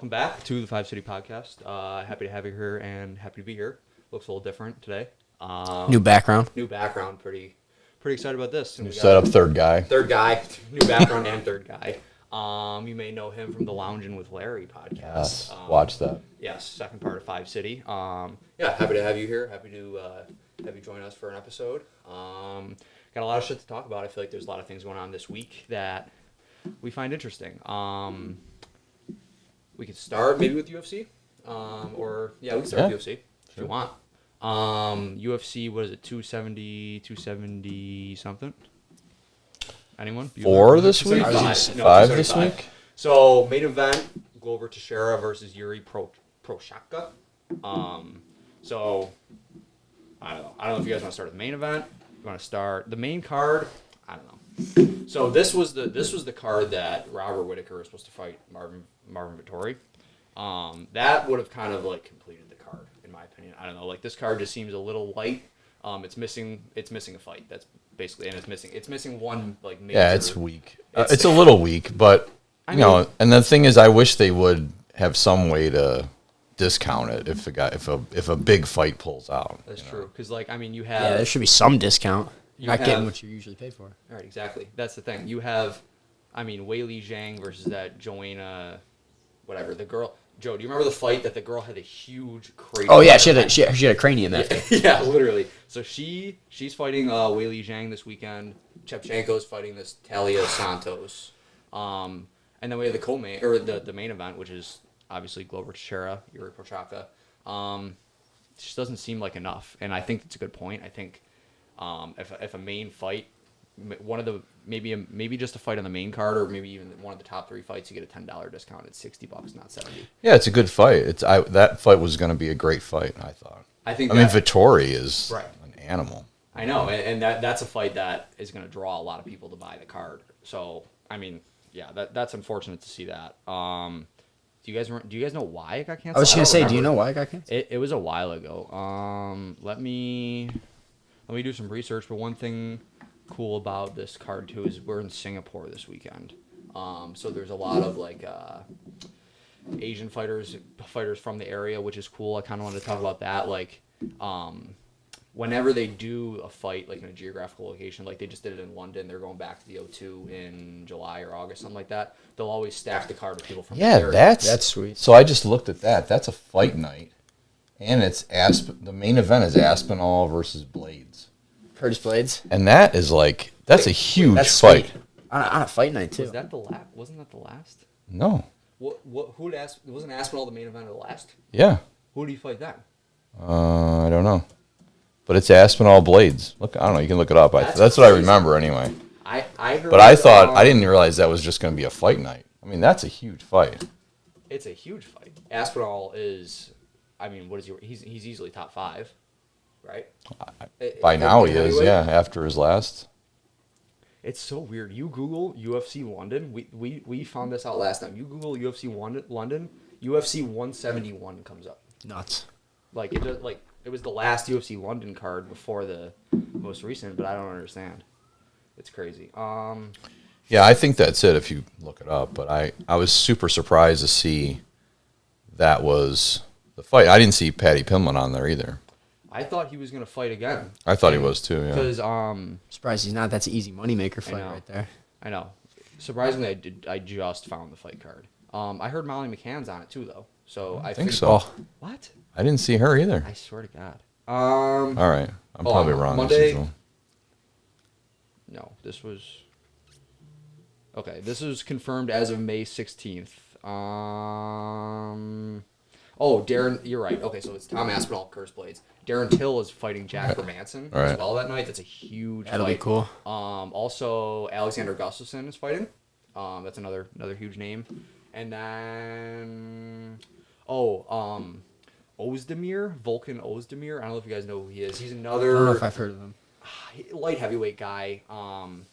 welcome back to the Five City Podcast. Happy to have you here and happy to be here. Looks a little different today. New background. Pretty excited about this. New setup, third guy. New background and third guy. You may know him from the Loungin with Larry podcast. Yes, watch that. Yes, second part of Five City. Happy to have you here. Happy to have you join us for an episode. Got a lot of shit to talk about. I feel like there's a lot of things going on this week that we find interesting. We could start maybe with UFC, we can start with UFC if you want. UFC, what is it, 270 something? Anyone? 4 this week? 5 this week? So, main event, Glover Teixeira versus Yuri Prochazka. So, I don't know. I don't know if you guys want to start with the main event. You want to start the main card? I don't know. So this was the card that Robert Whittaker was supposed to fight Marvin Vettori. That would have kind of like completed the card in my opinion. I don't know. Like this card just seems a little light. It's missing a fight. That's basically, and it's missing one like major. Yeah, it's weak. It's a little weak, but you know. And the thing is, I wish they would have some way to discount it if a big fight pulls out. That's true. Because you have there should be some discount. You're not getting what you usually pay for. All right, exactly. That's the thing. You have, Weili Zhang versus that Joanna, whatever, the girl. Joe, do you remember the fight that the girl had a huge cranium? Oh, yeah, she had a cranium that day. Yeah, literally. So she's fighting Weili Zhang this weekend. Shevchenko's fighting this Talia Santos. And then we have the co-main, or the main event, which is obviously Glover Teixeira, Yuri Prochazka. Just doesn't seem like enough, and I think that's a good point. I think if a main fight, one of the maybe just a fight on the main card, or maybe even one of the top 3 fights, you get a $10 discount. It's $60, not $70. Yeah, it's a good fight. That fight was going to be a great fight. I thought. Vettori is an animal. I know, and that's a fight that is going to draw a lot of people to buy the card. So that's unfortunate to see that. Do you guys know why it got canceled? I was going to say, do you know why it got canceled? It was a while ago. Let me do some research. But one thing cool about this card too is we're in Singapore this weekend. So there's a lot of Asian fighters from the area, which is cool. I kind of wanted to talk about that. Whenever they do a fight in a geographical location, like they just did it in London, they're going back to the O2 in July or August, something like that. They'll always stack the card with people from the area. That's sweet. So I just looked at that. That's a fight night, and it's the main event is Aspinall versus Blades. Curtis Blades. And that is that's a huge fight. Sweet. On a fight night too. Was that the last? Wasn't that the last? No. Wasn't Aspinall the main event of the last? Yeah. Who do you fight then? I don't know. But it's Aspinall Blades. Look, I don't know. You can look it up. That's what I remember anyway. I heard. But I thought I didn't realize that was just going to be a fight night. That's a huge fight. It's a huge fight. Aspinall is, what is he? He's easily top 5, right? By now he is. Yeah, after his last. It's so weird. You Google UFC London. We found this out last time. You Google UFC London. UFC 171 comes up. Nuts. It was the last UFC London card before the most recent, but I don't understand. It's crazy. Yeah, I think that's it if you look it up. But I was super surprised to see that was the fight. I didn't see Paddy Pimblett on there either. I thought he was going to fight again. I thought he was too, yeah. Because surprised he's not. That's an easy moneymaker fight right there. I know. Surprisingly, I just found the fight card. I heard Molly McCann's on it too, though. So I think so. What? I didn't see her either. I swear to God. All right. I'm probably wrong. Monday. No, this was... Okay, this is confirmed as of May 16th. Darren, you're right. Okay, so it's Tom Aspinall, Curtis Blades. Darren Till is fighting Jack Hermanson as well that night. That's a huge That'll fight. Be cool. Also, Alexander Gustafsson is fighting. That's another huge name. And then... Ozdemir, Volkan Ozdemir. I don't know if you guys know who he is. He's another... I don't know if I've heard of him. Light heavyweight guy. Other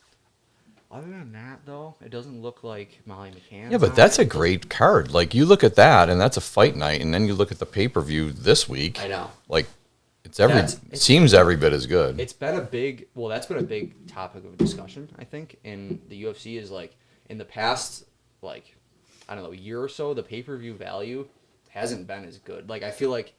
than that, though, it doesn't look like Molly McCann. Yeah, but that's a great card. You look at that, and that's a fight night, and then you look at the pay-per-view this week. I know. It seems every bit as good. It's been a big... Well, that's been a big topic of discussion, I think, in the UFC is, in the past, I don't know, year or so, the pay-per-view value hasn't been as good. Like, I feel like,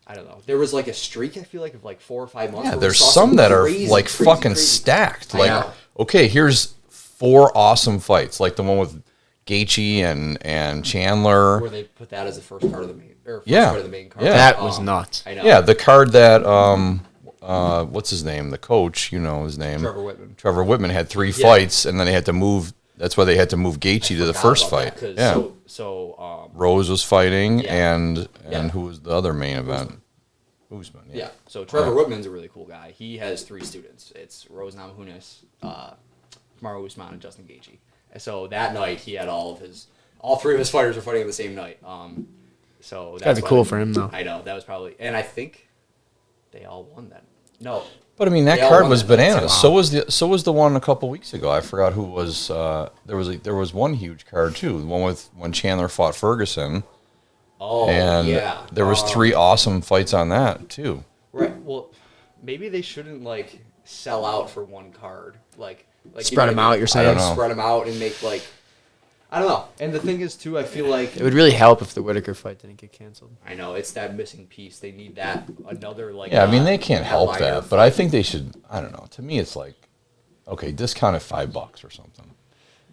I don't know, there was like a streak, I feel like, of like 4 or 5 months. Yeah, where we there's saw some that are crazy, like crazy, fucking crazy. stacked. I Like, know. okay, here's 4 awesome fights, like the one with Gaethje and Chandler. Where they put that as the first card of the main, or first Yeah. card of the main card. Yeah. That was nuts. I know. Yeah, the card that what's his name? The coach, you know his name. Trevor Whitman. Had 3 fights, and then they had to move. That's why they had to move Gaethje to the first fight. Yeah, Rose was fighting, and who was the other main event? Usman. Yeah. So Trevor Whitman's a really cool guy. He has 3 students. It's Rose Namajunas, Kamaru Usman, and Justin Gaethje. And so that night he had all 3 of his fighters were fighting on the same night. So that's Gotta be cool for him though. I know that was probably, and I think they all won that. No. But I mean that They all card won was it. bananas. Wow. So was the one a couple weeks ago. I forgot who was. There was one huge card too. The one with when Chandler fought Ferguson. Oh, And yeah. there was 3 awesome fights on that too. Right. Well, maybe they shouldn't like sell out for one card. Like Spread them out, you're I saying? don't know. Spread them out and make like, I don't know. And the thing is too, I feel like It would really help if the Whitaker fight didn't get canceled. I know it's that missing piece. They need that another like. Yeah, I mean they can't help headliner that, but I think they should. I don't know. To me, it's like, okay, discount at $5 or something.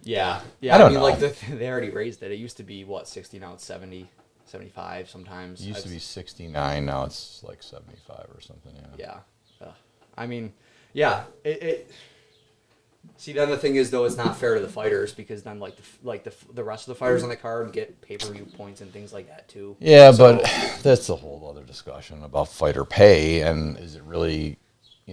Yeah, yeah. I don't mean, know. like they already raised it. It used to be what 60, now it's 70, 75 sometimes. It used to be 69. Now it's like 75 or something. Yeah. Yeah. I mean, yeah. It. See, then the thing is though, it's not fair to the fighters because then the rest of the fighters on the card get pay-per-view points and things like that too. Yeah, So- but that's a whole other discussion about fighter pay and is it really,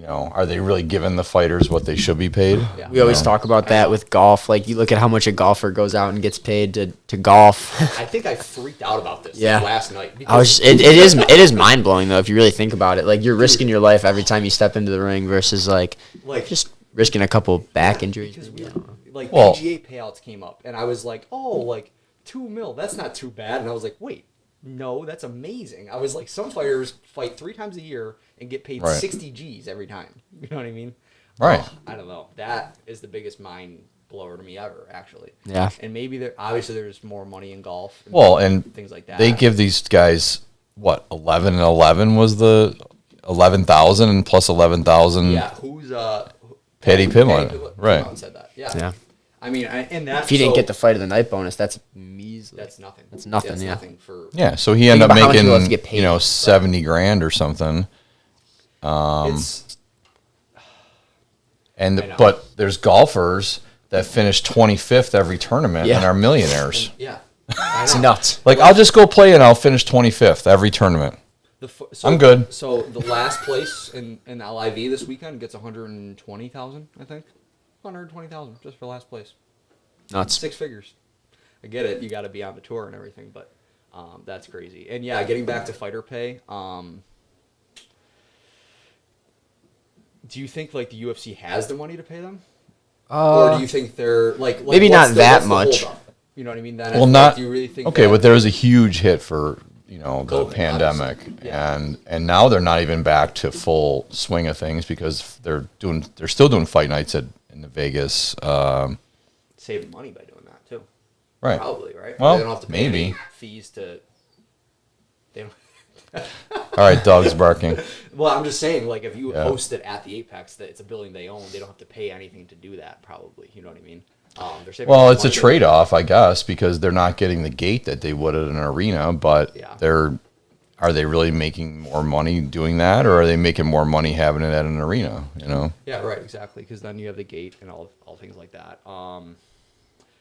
are they really giving the fighters what they should be paid? Yeah. We always talk about that with golf. Like you look at how much a golfer goes out and gets paid to golf. I think I freaked out about this Yeah. last night. I was it is mind blowing though if you really think about it. Like you're risking your life every time you step into the ring versus like just risking a couple back injuries. Because maybe, I don't know. like Well- PGA payouts came up, and I was like, oh, like $2 million, that's not too bad. And I was like, wait, no, that's amazing. I was like, some fighters fight 3 times a year and get paid Right. 60 G's every time. You know what I mean? Right. Oh, I don't know. That is the biggest mind blower to me ever, actually. Yeah. And maybe there's more money in golf. Well, and things like that. they give these guys, what, 11 and 11 was the 11,000 and plus 11,000. Yeah. Who's Paddy Pimblett, Pimblett right. said that. Yeah. Yeah. I mean, and that If he didn't get the fight of the night bonus, that's measly. that's nothing. That's nothing, That's yeah. nothing for. Yeah, so he ended up about how much he wants making, to get paid. 70 grand or something. It's And I know. but there's golfers that finish 25th every tournament Yeah. and are millionaires. yeah. It's nuts. Like I'll just go play and I'll finish 25th every tournament. I'm good. So the last place in LIV this weekend gets 120,000, I think. 120,000 just for last place. Nuts. 6 figures. I get it. You got to be on the tour and everything, but that's crazy. And yeah, getting back to fighter pay. Do you think like the UFC has the money to pay them, or do you think they're like maybe what's not the- that what's the much. holdup? You know what I mean? Then Well, if, not like, do you really think okay, that- but there was a huge hit for the COVID, pandemic, obviously. Yeah. and now they're not even back to full swing of things because they're still doing fight nights in the Vegas. saving money by doing that too? Right. Probably, right? Well, they don't have to pay maybe. any fees to. They don't. All right, dog's barking. Well, I'm just saying, like, if you Yeah. host it at the Apex, that it's a building they own, they don't have to pay anything to do that. Probably, you know what I mean? They're saving Well, money it's a doing it. trade-off, I guess, because they're not getting the gate that they would at an arena. But Yeah. are they really making more money doing that, or are they making more money having it at an arena? Yeah, right, exactly. Because then you have the gate and all things like that.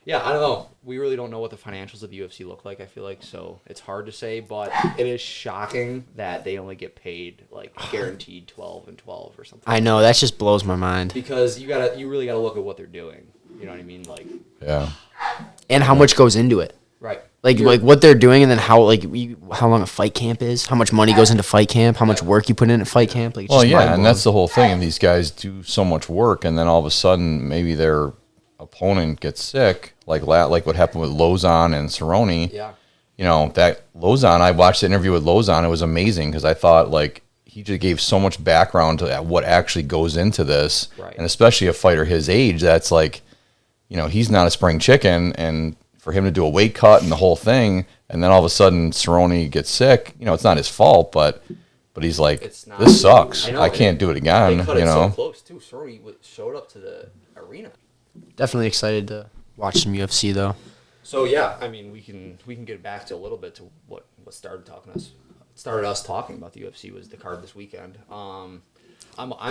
Yeah, I don't know. We really don't know what the financials of the UFC look like, I feel like, so it's hard to say, but it is shocking that they only get paid, like, guaranteed 12 and 12 or something. I know, that just blows my mind. Because you really gotta look at what they're doing. You know what I mean? Like, Yeah. And how much goes into it. right. Like what they're doing and then how long a fight camp is, how much money goes into fight camp, how much work you put in at fight camp. Like, it's Well, just yeah, and mind-blowing. that's the whole thing. And these guys do so much work, and then all of a sudden, maybe their opponent gets sick, like what happened with Lozon and Cerrone. Yeah. That Lozon, I watched the interview with Lozon. It was amazing because I thought, like, he just gave so much background to what actually goes into this. Right. And especially a fighter his age, that's like, he's not a spring chicken, and for him to do a weight cut and the whole thing, and then all of a sudden Cerrone gets sick. It's not his fault, but he's like, this sucks. I can't do it again. They cut it so close too. Cerrone showed up to the arena. Definitely excited to watch some UFC though. So yeah, I mean, we can get back to a little bit to what started us talking about the UFC was the card this weekend. I'm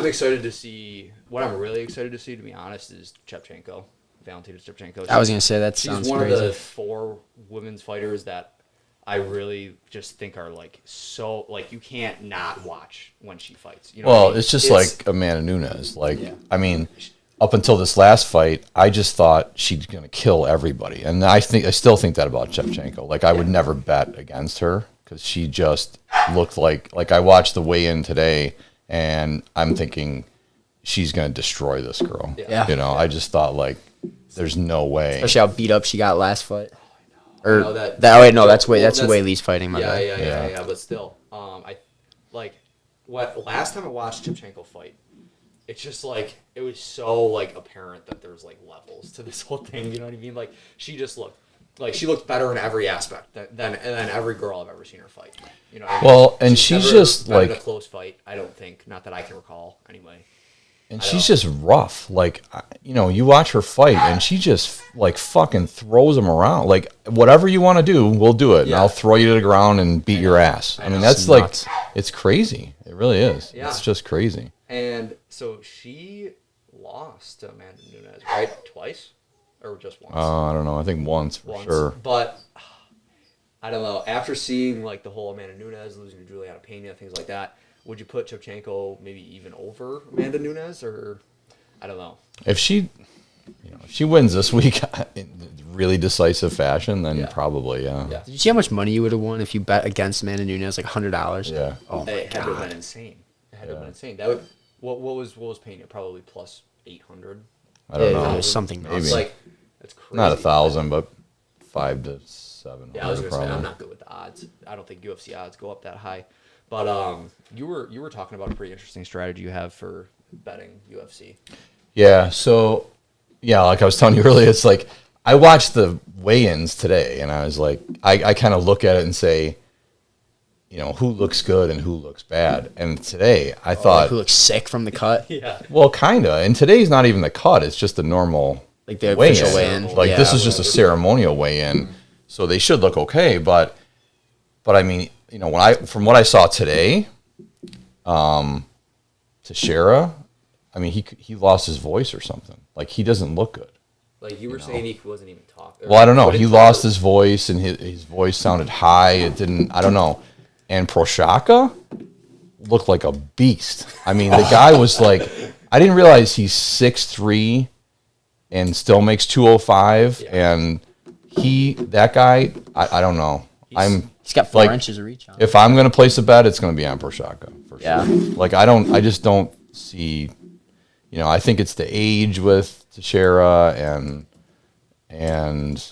excited to see. What I'm really excited to see, to be honest, is Shevchenko, Valentina Shevchenko. I was gonna say that sounds crazy. She's one of the 4 women's fighters that I really just think are so you can't not watch when she fights. It's just like Amanda Nunes. I mean, up until this last fight, I just thought she's gonna kill everybody, and I still think that about Shevchenko. I would never bet against her because she just looked like I watched the weigh-in today, and I'm thinking she's gonna destroy this girl. Yeah. I just thought there's no way. Especially how beat up she got last fight. Or that's Weili's fighting. Yeah. But still, last time I watched Shevchenko fight, it's just it was so apparent that there's levels to this whole thing. You know what I mean? She just looked she looked better in every aspect than every girl I've ever seen her fight. You know what I mean? Well, and she's just been in a close fight. I don't think, not that I can recall anyway. And she's just rough. You watch her fight, and she just, fucking throws them around. Whatever you want to do, we'll do it. Yeah. And I'll throw you to the ground and beat your ass. I mean, that's it's crazy. It really is. Yeah. It's just crazy. And so she lost to Amanda Nunes, right? Twice? Or just once? I don't know. I think once, for sure. But, I don't know. After seeing, the whole Amanda Nunes losing to Juliana Pena, things like that, would you put Shevchenko maybe even over Amanda Nunes, or I don't know? If she wins this week in really decisive fashion, then probably, yeah. Did you see how much money you would have won if you bet against Amanda Nunes, $100? Yeah. Oh, it had to have been insane. That would what was Pena? Probably plus 800. I don't know. It was something maybe. That's crazy. Not 1,000, but 5 to 700. Yeah, I was gonna say I'm not good with the odds. I don't think UFC odds go up that high. But you were talking about a pretty interesting strategy you have for betting UFC. Yeah. So, like I was telling you earlier, it's I watched the weigh-ins today, and I was I kind of look at it and say, who looks good and who looks bad. And today, I thought who looks sick from the cut. Yeah. Well, kinda. And today's not even the cut; it's just the normal the official weigh-in. This is just a ceremonial weigh-in, so they should look okay. But I mean. From what I saw today, Teixeira, I mean, he lost his voice or something. He doesn't look good. You were saying he wasn't even talking. Well, I don't know. He lost his voice, and his voice sounded high. It didn't. I don't know. And Prochazka looked like a beast. I mean, the guy was I didn't realize he's 6'3" and still makes 205. Yeah. And that guy, I don't know. He's got 4 inches of reach on him. If I'm going to place a bet, it's going to be on Prochazka for sure. I just don't see, I think it's the age with Teixeira and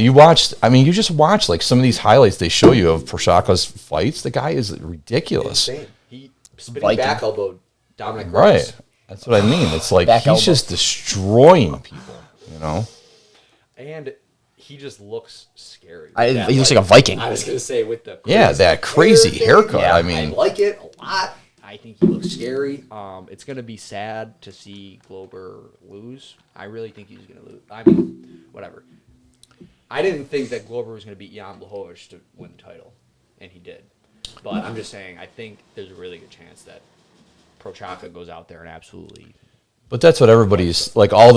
you watched, you just watch some of these highlights they show you of Prochazka's fights. The guy is ridiculous. Insane. He spinning back elbowed Dominic Reyes. Right. That's what I mean. It's he's just destroying people, And he just looks scary. He looks like a Viking. I was going to say with the that crazy haircut. Yeah, I like it a lot. I think he looks scary. It's going to be sad to see Glover lose. I really think he's going to lose. I mean, whatever. I didn't think that Glover was going to beat Jan Blachowicz to win the title, and he did. But I'm just saying, I think there's a really good chance that Prochazka goes out there and absolutely. But that's what everybody's all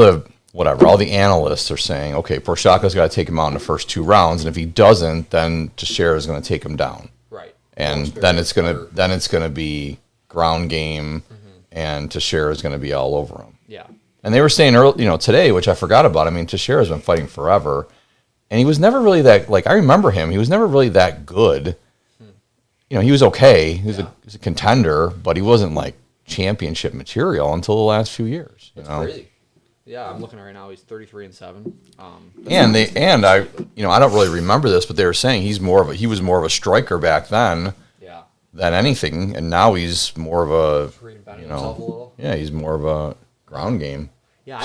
the analysts are saying. Okay, Prochazka's got to take him out in the first 2 rounds, and if he doesn't, then Teixeira is going to take him down. Right. And then it's gonna be ground game, and Teixeira is going to be all over him. Yeah. And they were saying today, which I forgot about. I mean, Teixeira's been fighting forever, and he was never really that. I remember him. He was never really that good. He was okay. He was a contender, but he wasn't championship material until the last few years. That's crazy. Yeah, I'm looking right now. He's 33-7. I don't really remember this, but they were saying he was more of a striker back then. Yeah. Than anything, and now he's more of a himself a little. Yeah, he's more of a ground game. Yeah,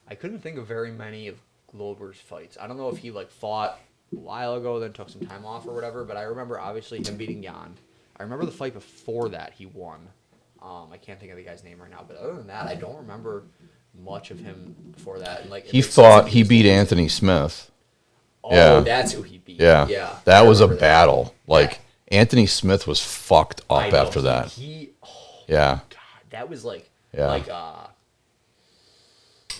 I I couldn't think of very many of Glover's fights. I don't know if he like fought a while ago, then took some time off or whatever. But I remember obviously him beating Jan. I remember the fight before that he won. I can't think of the guy's name right now, but other than that, I don't remember much of him before that. And like he beat Anthony Smith. Oh, yeah. That's who he beat. Yeah, yeah. That was a battle. Like Anthony Smith was fucked up after that. Yeah. God, that was like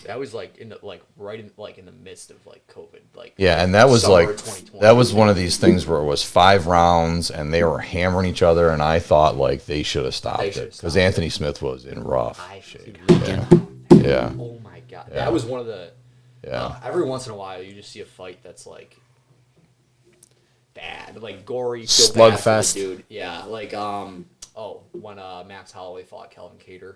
that was like in the in the midst of like COVID, like and that was like 2020. that was one of these things where it was 5 rounds and they were hammering each other, and I thought like they should have stopped it because Anthony Smith was in rough shape. Yeah. Oh my God, that was one of the. Yeah. Every once in a while, you just see a fight that's like bad, like gory, slugfest, dude. Yeah, like when Max Holloway fought Calvin Kattar.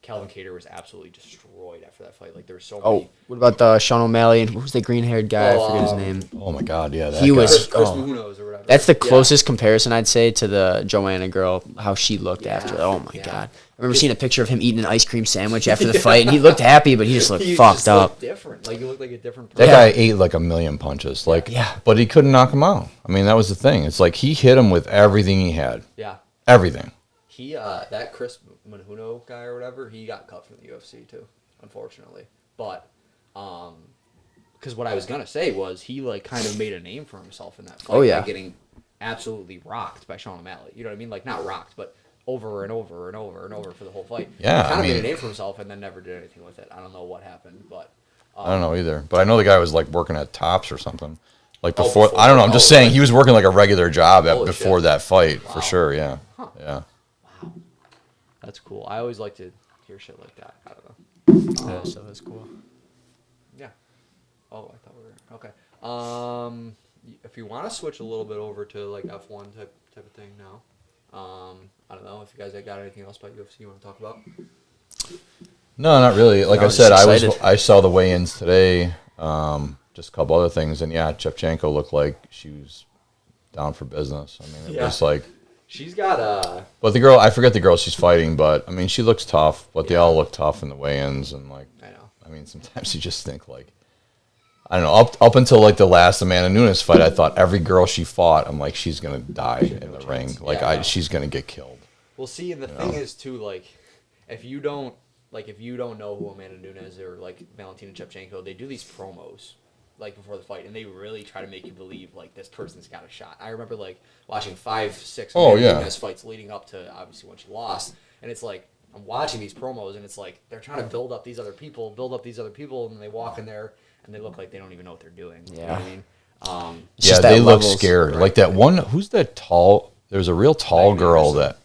Calvin Kattar was absolutely destroyed after that fight. Like there were so many. What about Sean O'Malley and who's the green-haired guy? I forget his name. Oh my God, yeah, he was. Chris Munoz or whatever. That's the closest comparison I'd say to the Joanna girl. How she looked after. Oh my God, I remember seeing a picture of him eating an ice cream sandwich after the fight, and he looked happy, but he just looked fucked up. Looked different. Like he looked like a different person. That guy ate like a million punches. Like, but he couldn't knock him out. I mean, that was the thing. It's like he hit him with everything he had. Yeah. Everything. He that Chris Manhuno guy or whatever, he got cut from the UFC too, unfortunately. But because what I was gonna say was he like kind of made a name for himself in that fight by getting absolutely rocked by Sean O'Malley. You know what I mean? Like not rocked, but over and over and over and over for the whole fight. Yeah, he kind of made a name for himself and then never did anything with it. I don't know what happened, but I don't know either. But I know the guy was like working at Tops or something. Like before I don't know. I'm just saying he was working like a regular job before that fight for sure. Yeah. Huh. Yeah. That's cool. I always like to hear shit like that. I don't know. So that's cool. Yeah. Oh, I thought we were okay. If you want to switch a little bit over to like F1 type of thing now, I don't know if you guys got anything else about UFC you want to talk about. No, not really. Like I said, I saw the weigh-ins today. Just a couple other things, and Shevchenko looked like she was down for business. I mean, it was like. She's got But the girl, I forget the girl she's fighting, but I mean, she looks tough. But they all look tough in the weigh-ins, and like, I know. I mean, sometimes you just think like, I don't know. Up until like the last Amanda Nunes fight, I thought every girl she fought, I'm like, she's gonna die in the ring. Like, she's gonna get killed. Well, see, and the thing is too, like, if you don't know who Amanda Nunes or like Valentina Shevchenko, they do these promos like before the fight, and they really try to make you believe like this person's got a shot. I remember like watching 5-6 Nunes fights leading up to obviously when she lost, and it's like I'm watching these promos, and it's like they're trying to build up these other people, and then they walk in there and they look like they don't even know what they're doing. Yeah, you know what I mean, they look scared. Right? Like that one, who's that tall? There's a real tall girl that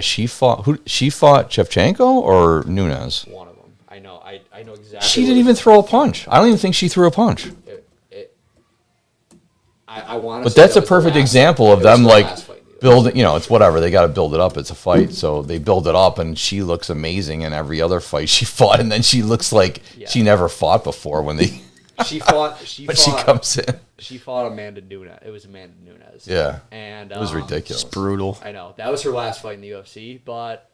she fought. Who she fought? Shevchenko or Nunes? One of them. I know. I know exactly. She didn't even throw a punch. I don't even think she threw a punch. I want. But that's a perfect example of them like building. You know, it's whatever. They got to build it up. It's a fight, so they build it up, and she looks amazing in every other fight she fought, and then she looks like she never fought before when they. She fought. She comes in. She fought Amanda Nunes. It was Amanda Nunes. Yeah. And it was ridiculous. It's brutal. I know that was her last fight in the UFC, but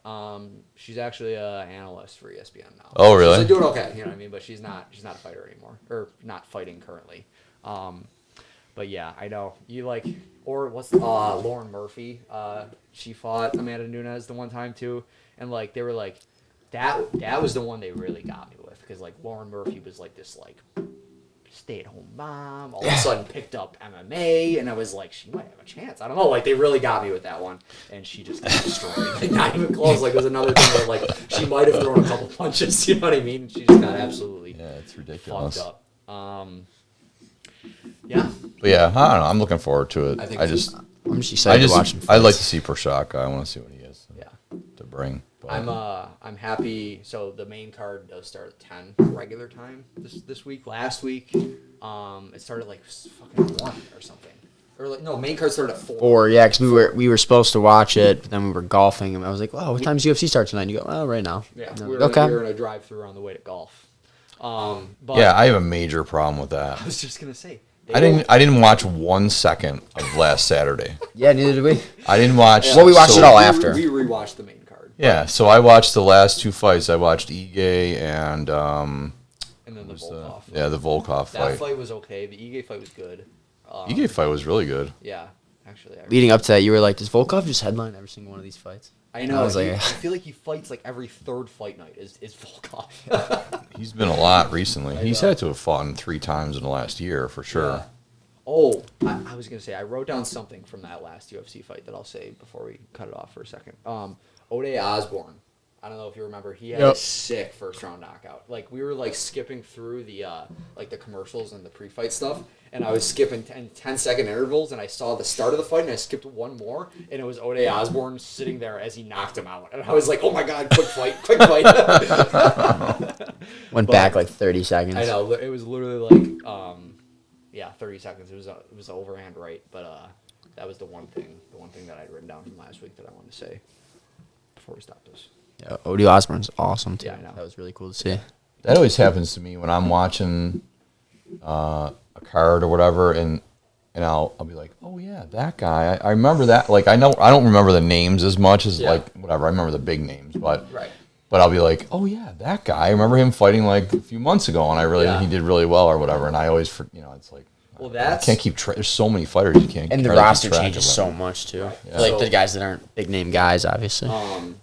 she's actually an analyst for ESPN now. Oh, really? She's doing okay. You know what I mean? But she's not a fighter anymore, or not fighting currently. But yeah, I know you like, or what's Lauren Murphy? She fought Amanda Nunes the one time too, and like they were like, that was the one they really got me with, because like Lauren Murphy was like this like stay-at-home mom, all of a sudden picked up MMA, and I was like, she might have a chance. I don't know, like they really got me with that one, and she just got destroyed. Like, not even close. Like it was another thing where like she might have thrown a couple punches. You know what I mean? She just got absolutely it's ridiculous. Fucked up. Yeah. But yeah, I don't know. I'm looking forward to it. I'm just excited to watch him. I'd like to see Prochazka. I want to see what he is. To bring. But I'm happy. So the main card does start at 10 regular time this week. Last week, it started like fucking 1 or something. Or like main card started at 4. 4, yeah, because we were supposed to watch it, but then we were golfing, and I was like, "Wow, what time's UFC start tonight?" And you go, "Oh, right now." Yeah, we were in a drive-through on the way to golf. But I have a major problem with that. I was just gonna say. I didn't watch 1 second of last Saturday. Yeah, neither did we. I didn't watch. Well, we watched it all after. We rewatched the main card. Yeah, so I watched the last 2 fights. I watched Ige and and then the Volkov. Yeah, the Volkov That fight. fight was okay. The Ige fight was good. Ige fight was really good. Yeah, actually. Leading up to that, you were like, does Volkov just headline every single one of these fights? I know. I was like, I feel like he fights like every third fight night is Volkov. He's been a lot recently. He's know. had to have fought him 3 times in the last year for sure. Yeah. Oh, I was gonna say I wrote down something from that last UFC fight that I'll say before we cut it off for a second. Ode Osborne. I don't know if you remember. He had a sick first round knockout. Like we were like skipping through the like the commercials and the pre-fight stuff, and I was skipping 10-second intervals, and I saw the start of the fight, and I skipped one more, and it was Ode Osborne sitting there as he knocked him out, and I was like, oh my god, quick fight, quick fight. Went back like 30 seconds. I know it was literally like 30 seconds. It was an overhand right, but that was the one thing that I'd written down from last week that I wanted to say before we stopped this. Yeah, Odie Osborne's awesome too. Yeah, I know. That was really cool to see. That always happens to me when I'm watching a card or whatever, and I'll be like, oh yeah, that guy. I remember that. Like I don't remember the names as much as like whatever. I remember the big names, but I'll be like, oh yeah, that guy. I remember him fighting like a few months ago, and he did really well or whatever. And I always, it's like. Well, I can't keep track. There's so many fighters you can't. And the roster changes so much too. Right. Yeah. Like the guys that aren't big name guys, obviously.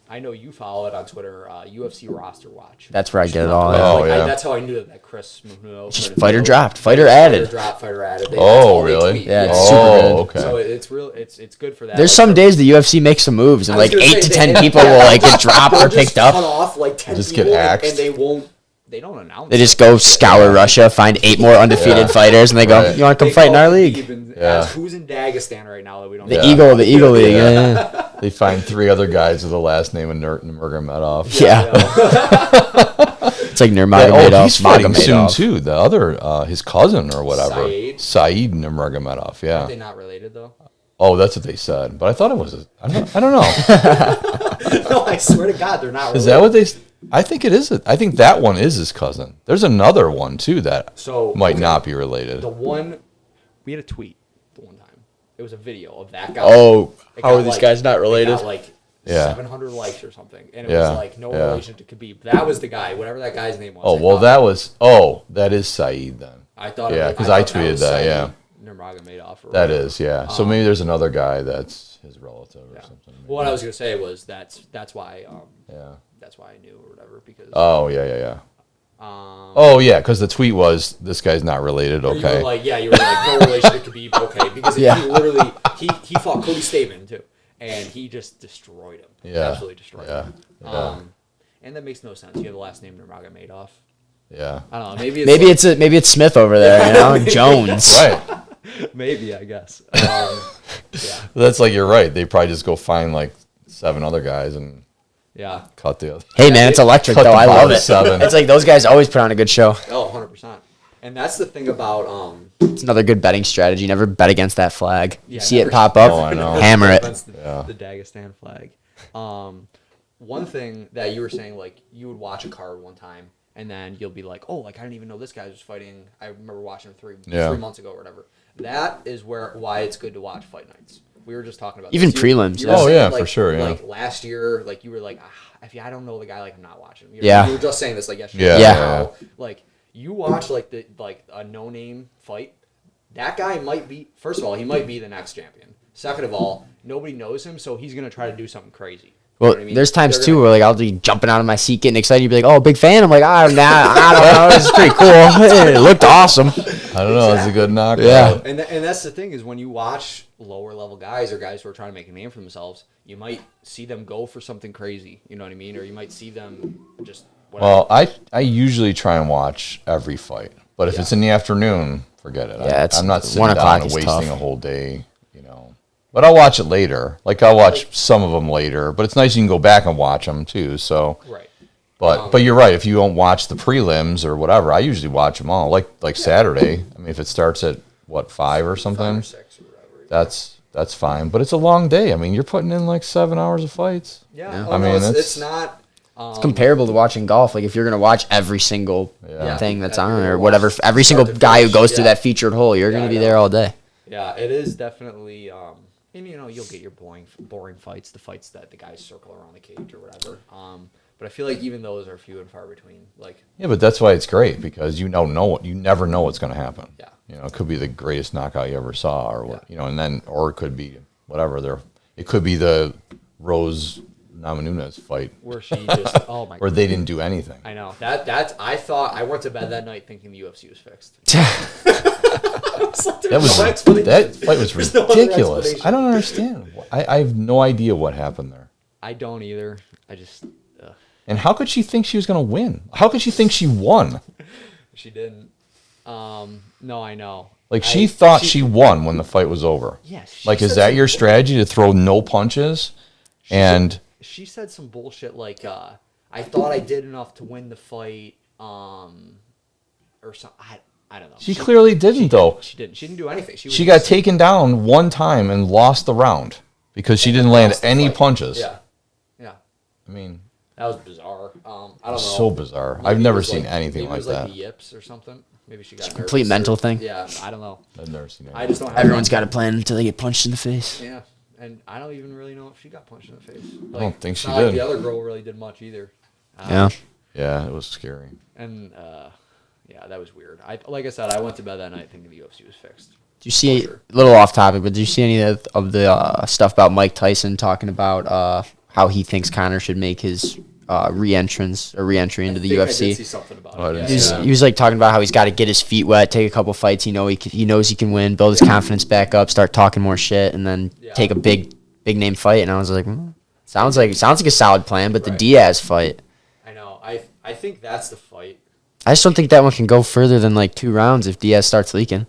I know you follow it on Twitter, UFC Roster Watch. That's where I get it all. That's how I knew that Chris Munoz. Just fighter dropped, fighter added. Fighter added. Really? Yeah, it's super good. Okay. So it's real. It's good for that. There's some days the UFC makes some moves, and like 8 to 10 people will like get dropped or picked up. Cut off like 10 just people, get axed. and they won't. They don't announce. They just go scour Russia, find 8 more undefeated fighters, and they go, "You want to come fight in our league?" Who's in Dagestan right now that we don't? The know? the Eagle League. Yeah. They find 3 other guys with the last name of Nurmagomedov. Yeah. It's like Nurmagomedov. He's fighting soon too. The other, his cousin or whatever, Saeed Nurmagomedov. Yeah. Are they not related though? Oh, that's what they said. But I thought it was. I don't know. No, I swear to God, they're not related. Is that what they? I think it is. I think that one is his cousin. There's another one too that might not be related. The one we had a tweet the one time. It was a video of that guy. Oh, how are these guys not related? It got like 700 likes or something, and it was like no relation to Khabib. That was the guy, whatever that guy's name was. Oh well, that is Saeed then. I thought. Yeah, because I tweeted that. Yeah. Nurmagomedov. That is, yeah. So maybe there's another guy that's his relative or something. Well, what I was gonna say was that's why that's why I knew or whatever because. Oh yeah. Oh yeah, because the tweet was this guy's not related. Okay. You were like no relation to Khabib. Okay, because he literally he fought Cody Stamen too, and he just destroyed him. Yeah. Absolutely destroyed him. And that makes no sense. You have the last name Nurmagomedov. Yeah. I don't know. Maybe it's Smith over there. Jones. Right. Maybe I guess. That's like you're right. They probably just go find like 7 other guys and cut the other. Hey man, it's electric though. I love it. 7. It's like those guys always put on a good show. Oh, 100%. And that's the thing about It's another good betting strategy. Never bet against that flag. Yeah, See it pop up, I know. hammer it. The Dagestan flag. One thing that you were saying, like you would watch a card one time, and then you'll be like, oh, like I didn't even know this guy was fighting. I remember watching him 3 months ago or whatever. That is why it's good to watch fight nights. We were just talking about even this. prelims. You were saying, for sure. Yeah. Like last year, like you were like, if I don't know the guy, like I'm not watching him. You were just saying this like yesterday. Yeah. Like you watch like a no name fight. That guy might be. First of all, he might be the next champion. Second of all, nobody knows him, so he's gonna try to do something crazy. Well, You know what I mean? there's times too where like I'll be jumping out of my seat, getting excited. You'd be like, "Oh, big fan!" I'm like, I don't know. This is pretty cool. It looked awesome. I don't know. It's a good knockout. Yeah. And that's the thing is when you watch lower level guys or guys who are trying to make a name for themselves, you might see them go for something crazy. You know what I mean? Or you might see them just. Whatever. Well, I usually try and watch every fight, but if it's in the afternoon, forget it. Yeah, I'm not sitting 1 o'clock down and is wasting tough. a whole day. But I'll watch it later. Like I'll watch some of them later, but it's nice you can go back and watch them too. So, right. But you're right. If you don't watch the prelims or whatever, I usually watch them all. Like Saturday. I mean, if it starts at 5 or something, 5 or 6 or whatever. that's fine. But it's a long day. I mean, you're putting in like 7 hours of fights. Yeah. I mean, it's not. It's comparable to watching golf. Like if you're gonna watch every single thing that's on or whatever, every single guy who goes through that featured hole, you're gonna be there all day. Yeah, it is definitely. And you'll get your boring fights, the fights that the guys circle around the cage or whatever. But I feel like even those are few and far between. Like, Yeah, but that's why it's great because you never know what's going to happen. Yeah. You know, it could be the greatest knockout you ever saw, or what, Yeah. you know, and then or it could be whatever. It could be the Rose Namajunas fight where she just, oh my where god. they didn't do anything. I know. I thought, I went to bed that night thinking the UFC was fixed. That fight was There's no other ridiculous. explanation. I don't understand. I have no idea what happened there. I don't either. I just, And how could she think she was going to win? How could she think she won? she didn't. No, I know. Like she thought she won when the fight was over. Yes. she Like, is said that some your bull- strategy to throw no punches? And She said some bullshit like, I thought I did enough to win the fight, or something. I don't know. she clearly didn't, though. She didn't. She didn't do anything. Was She got just- taken down one time and lost the round because she didn't land lost the any fight. punches. Yeah. Yeah. I mean, That was bizarre. I don't know. so bizarre. Maybe I've it never was seen like- anything maybe like it was that. like the yips or something. Maybe she got complete nervous mental or- thing. Yeah, I don't know. I've never seen anything. I just don't have Everyone's got a plan until they get punched in the face. Yeah, and I don't even really know if she got punched in the face. Like, don't think it's she not like did. the other girl really did much either. Yeah. Yeah, it was scary. And yeah, that was weird. Like I said, I went to bed that night thinking the UFC was fixed. Do you see Sure. a little off topic, but did you see any of the stuff about Mike Tyson talking about how he thinks Conor should make his re-entry into the I UFC? did see something about Oh, I it. didn't Yeah, see yeah. He was like talking about how he's got to get his feet wet, take a couple fights. He knows he can win, build his confidence back up, start talking more shit, and then Yeah. take a big name fight. And I was like, sounds like a solid plan. But the Right. Diaz fight, I know. I think that's the fight. I just don't think that one can go further than like 2 rounds if Diaz starts leaking.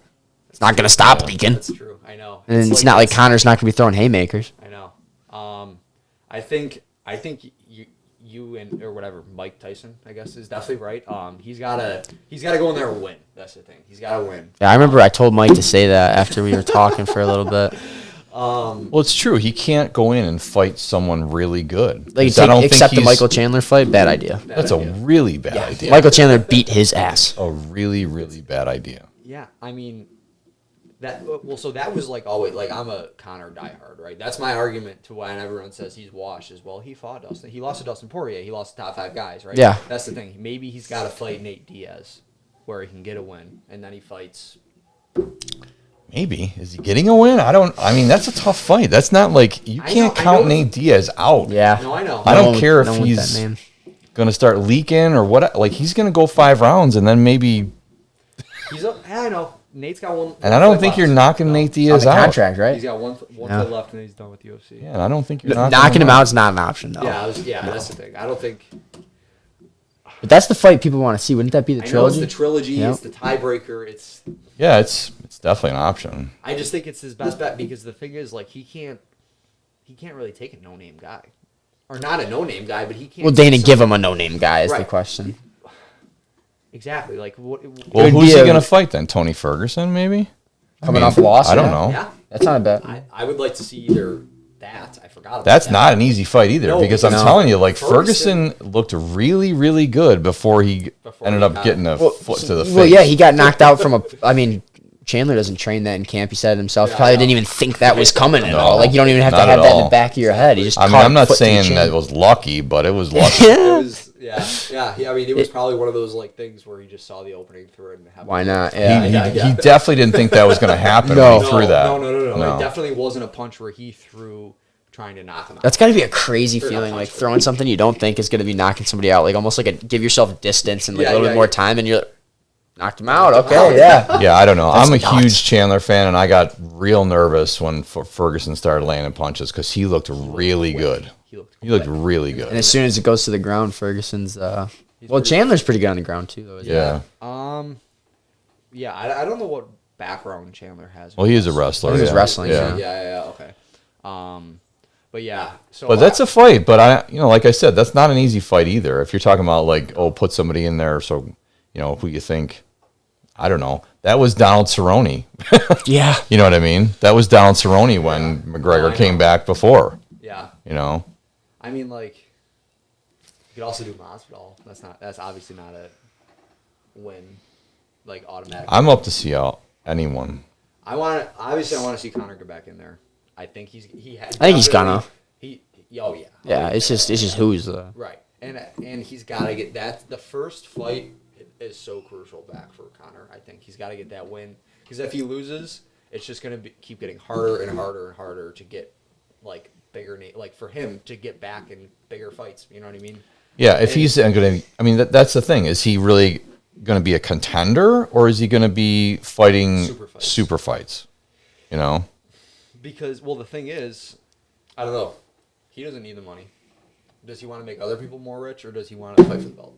It's not gonna stop leaking, That's true. I know. and it's not like Conor's not gonna be throwing haymakers. I know. I think you and or whatever Mike Tyson, I guess, is definitely right. He's gotta go in there and win. That's the thing. He's gotta win. Yeah, I remember I told Mike to say that after we were talking for a little bit. Well, it's true. He can't go in and fight someone really good. Like, 'Cause I don't think except the he's- Michael Chandler fight, bad idea. That's a really bad idea. Michael Chandler beat his ass. A really, really bad idea. Yeah, I mean, so that was like always like I'm a Conor diehard, right? That's my argument to when everyone says he's washed as well. He fought Dustin. He lost to Dustin Poirier. He lost to top 5 guys, right? Yeah. That's the thing. Maybe he's got to fight Nate Diaz, where he can get a win, and then he fights. Maybe. Is he getting a win? I mean, that's a tough fight. That's not like, you I can't know- I count know- Nate Diaz out. Yeah. No, I know. I don't one care with- if no one with he's that name. going to start leaking or what. Like, he's going to go 5 rounds and then maybe. I know. Nate's got one. And I don't think you're knocking Nate On Diaz the out. contract, right? He's got one Yeah. fight left, and he's done with UFC. Yeah, and I don't think you're Knocking him out is not an option, though. Yeah, that's the thing. I don't think. But that's the fight people want to see. Wouldn't that be the I know trilogy? it's the trilogy. Yep. It's the tiebreaker. It's. Yeah, it's definitely an option. I just think it's his best bet because the thing is, like, he can't really take a no-name guy, or not a no-name guy, but he can't. Well, Dana, give him a no-name guy is the Right. question. Exactly. Like what? Well, would who's be he a- going to fight then? Tony Ferguson, maybe? Coming off a loss, I don't yeah. know. Yeah, That's not a bad. I would like to see either that. I forgot about That's that. not an easy fight either No, because I'm no. telling you, like, Ferguson- Ferguson looked really, really good before he Before ended he up got- getting a foot to the face. Well, yeah, he got knocked out from a. I mean, Chandler doesn't train that in camp. He said it himself. Yeah, Probably I know. didn't even think that was coming at No, all. Like, you don't even have to not have at that in all. the back of your head. He just. I mean, caught I'm a not foot to the saying chin. that it was lucky, but it was lucky. It Yeah. was, yeah. I mean, it was probably one of those like things where he just saw the opening through it and happened. Why not? He, Yeah. he definitely didn't think that was going to happen No. when he threw that. No. It definitely wasn't a punch where he threw trying to knock him out. That's got to be a crazy Or not feeling, punch, like but- throwing something you don't think is going to be knocking somebody out, like almost like a give yourself distance and like Yeah, a little yeah, bit more yeah. time, and you're like, knocked him out. Knocked him Okay, out. yeah. Yeah, I don't know. That's I'm a nuts. huge Chandler fan, and I got real nervous when Ferguson started landing punches because he looked really good. He looked. He looked really And good. as soon as it goes to the ground, Ferguson's. Well, pretty- Chandler's pretty good on the ground too, though. Isn't he? Yeah. Yeah, I don't know what background Chandler has. Well, he is a wrestler. I think he was yeah. wrestling, Yeah. Yeah. Okay. But yeah. So. But that's a fight. But like I said, that's not an easy fight either. If you're talking about like, oh, put somebody in there, so who you think. I don't know. That was Donald Cerrone. Yeah. You know what I mean? That was Donald Cerrone when McGregor I came know. back before. Yeah. I mean, like, you could also do Masvidal. That's obviously not a win, like automatic. I'm up to see out anyone. I want to see Conor get back in there. I think he has. I think he's gonna. Oh yeah. Yeah, it's just who's the. Right. And he's got to get that. The first fight is so crucial back for Connor. I think he's got to get that win because if he loses, it's just gonna keep getting harder and harder and harder to get like bigger, like for him to get back in bigger fights. You know what I mean? Yeah, if he's going to, I mean, that's the thing. Is he really going to be a contender, or is he going to be fighting super fights? You know? Because, well, the thing is, I don't know. He doesn't need the money. Does he want to make other people more rich, or does he want to fight for the belt?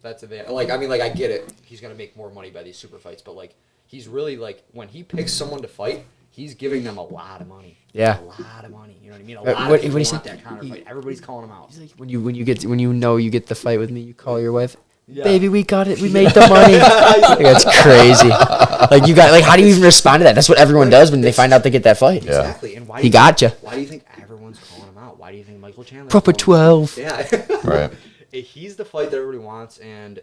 That's a bit, like, I mean, like, I get it. He's going to make more money by these super fights, but, like, he's really, like, when he picks someone to fight, he's giving them a lot of money. Yeah. A lot of money. You know what I mean? A lot of people want that Connor fight. Everybody's calling him out. He's like, when you know you get the fight with me, you call your wife. Yeah. Baby, we got it. We made the money. Like, that's crazy. Like how do you even respond to that? That's what everyone does when they find out they get that fight. Yeah. Exactly. And why? He got you. Why do you think everyone's calling him out? Why do you think Michael Chandler? Proper 12. Yeah. Right. He's the fight that everybody wants, and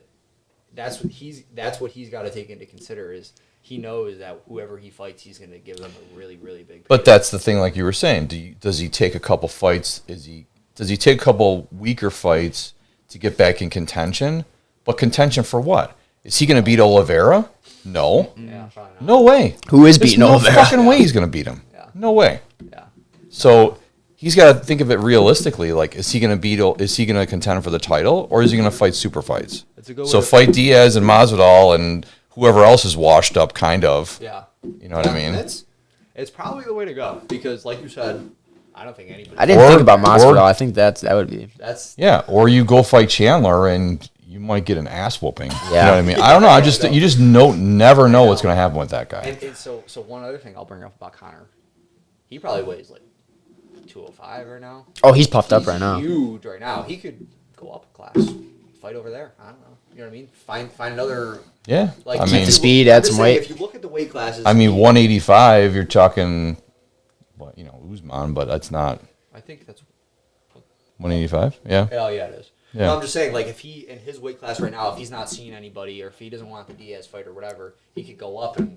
that's what he's got to take into consider is he knows that whoever he fights, he's going to give them a really, really big. But that's the thing, like you were saying. Does he take a couple fights? Does he take a couple weaker fights to get back in contention? But contention for what? Is he going to beat Oliveira? No. Yeah, probably not. No way. Who is There's beating no Oliveira? fucking way he's going to beat him. Yeah. No way. Yeah. So he's got to think of it realistically. Like, is he going to contend for the title, or is he going to fight super fights? That's a good So way to fight Diaz and Masvidal and whoever else is washed up, kind of. Yeah. You know what I mean? It's probably the way to go because, like you said, I don't think anybody. I didn't think about Masvidal. I think that would be. That's Yeah, or you go fight Chandler and you might get an ass whooping. Yeah. You know what I mean? I don't know. You just never know what's going to happen with that guy. and so one other thing I'll bring up about Connor, he probably weighs like 205 right now. Oh, he's puffed up right now. Huge right now. He could go up a class, fight over there. I don't know. You know what I mean? Find another. Yeah, Like I keep mean, the speed, add some weight. If you look at the weight classes, I mean, 185. You're talking, what, Usman, but that's not I think that's. 185. Yeah, Oh yeah, it is. Yeah. No, I'm just saying, like, if he in his weight class right now, if he's not seeing anybody, or if he doesn't want the Diaz fight or whatever, he could go up and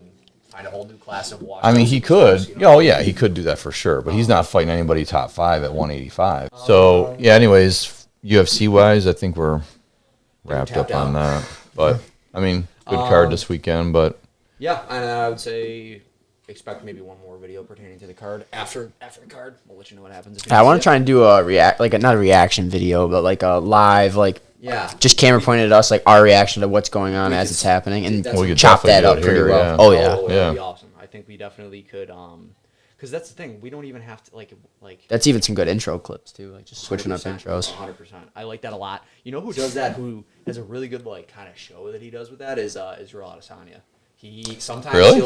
find a whole new class of watch. I mean, he could. Oh yeah, he could do that for sure. But he's not fighting anybody top 5 at 185. So yeah. Anyways, UFC wise, I think we're wrapped up tapped on out. that. But I mean, good card this weekend. But Yeah, and I would say expect maybe one more video pertaining to the card after the card. We'll let you know what happens. If you I want see to try and do not a reaction video, but like a live, like Yeah. just camera pointed at us, like our reaction to what's going on as it's happening, and We could chop that definitely up do it pretty here, well. yeah. Oh yeah, That'd Yeah. be awesome. I think we definitely could. Because that's the thing. We don't even have to like. that's even some good intro clips too, like just switching up 100%, intros. 100%. I like that a lot. You know who does that? Who has a really good like kind of show that he does with that is Israel Adesanya. He sometimes Really?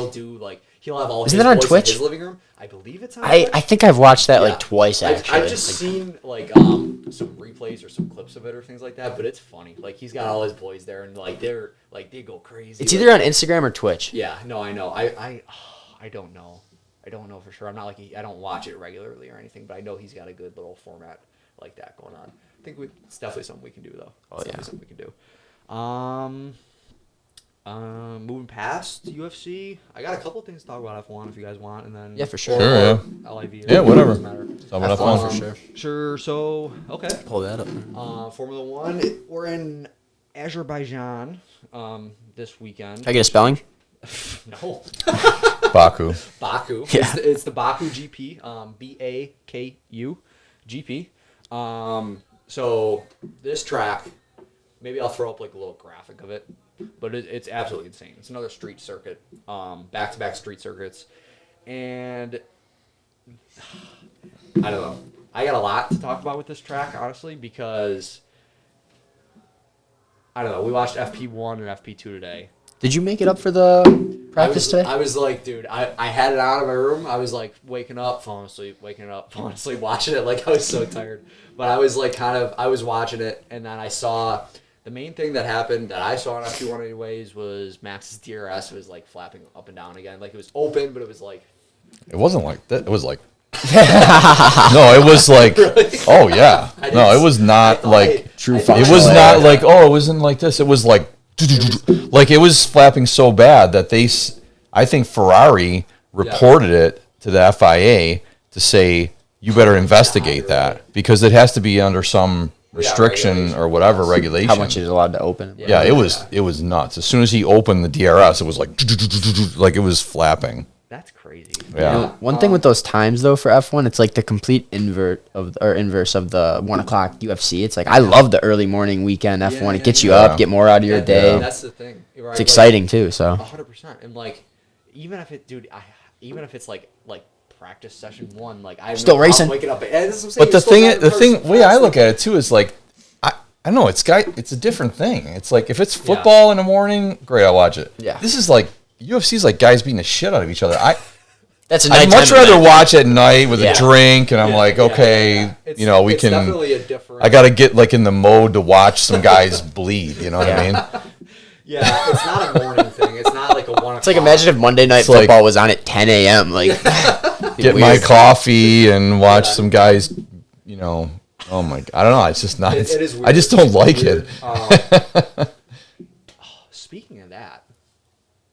he'll have all Isn't his that on boys Twitch? in his living room. I believe it's on I Twitch. think I've watched that Yeah. like twice actually. I've just seen like some replays or some clips of it or things like that, but it's funny. Like he's got all his boys there and like they go crazy. It's like, either on Instagram or Twitch. Yeah, no, I know. I don't know. I don't know for sure. I'm not like I don't watch it regularly or anything, but I know he's got a good little format like that going on. I think it's definitely something we can do though. Oh, yeah. Something we can do. Moving past UFC, I got a couple things to talk about F1 if you guys want, and then Yeah, for sure. Sure, yeah. LIV. Yeah, whatever. Doesn't matter. Someone F1 for sure. Sure. So okay. Pull that up. Formula One. We're in Azerbaijan this weekend. Can I get a spelling? No. Baku. Baku. Yeah. It's the Baku GP. BAKU GP. So this track, maybe I'll throw up like a little graphic of it, but it's absolutely insane. It's another street circuit, back-to-back street circuits, and I don't know. I got a lot to talk about with this track, honestly, because I don't know. We watched FP1 and FP2 today. Did you make it up for the practice today? I was like, dude, I had it out of my room. I was like waking up, falling asleep, waking up, falling asleep, watching it. Like I was so tired. But I was like I was watching it, and then I saw the main thing that happened that I saw on FP1 anyways was Max's DRS was like flapping up and down again. Like it was open, but it was like. It wasn't like that. It was like. No, it was like. Oh yeah. No, it was not like. True It was not like. Oh, it wasn't like this. It was like. Like it was flapping so bad that I think Ferrari reported it to the FIA to say you better investigate that because it has to be under some restriction or whatever regulation. How much is allowed to open? Yeah, it was nuts. As soon as he opened the DRS, it was like it was flapping. That's crazy. Yeah. One thing with those times though for F1, it's like the complete inverse of the 1 o'clock UFC. It's like I love the early morning weekend F1. It gets you up, get more out of your day. That's the thing. Right? It's exciting too. So 100%. And like, even if it's like practice session 1, like I'm still racing. Waking up. But the way I look at it too is like, I don't know. It's a different thing. It's like if it's football in the morning, great, I'll watch it. Yeah. This is like UFC's like guys beating the shit out of each other. That's a I'd much rather watch at night with a drink, and I'm like, okay, It's we can. Definitely a different. I got to get like in the mode to watch some guys bleed. You know what I mean? Yeah, it's not a morning thing. It's not like a 1 o'clock. It's like imagine if Monday Night Football was on at 10 a.m. Like get my coffee and watch some guys. Oh my! I don't know. It's just not. It is weird. I just don't like it. Speaking of that,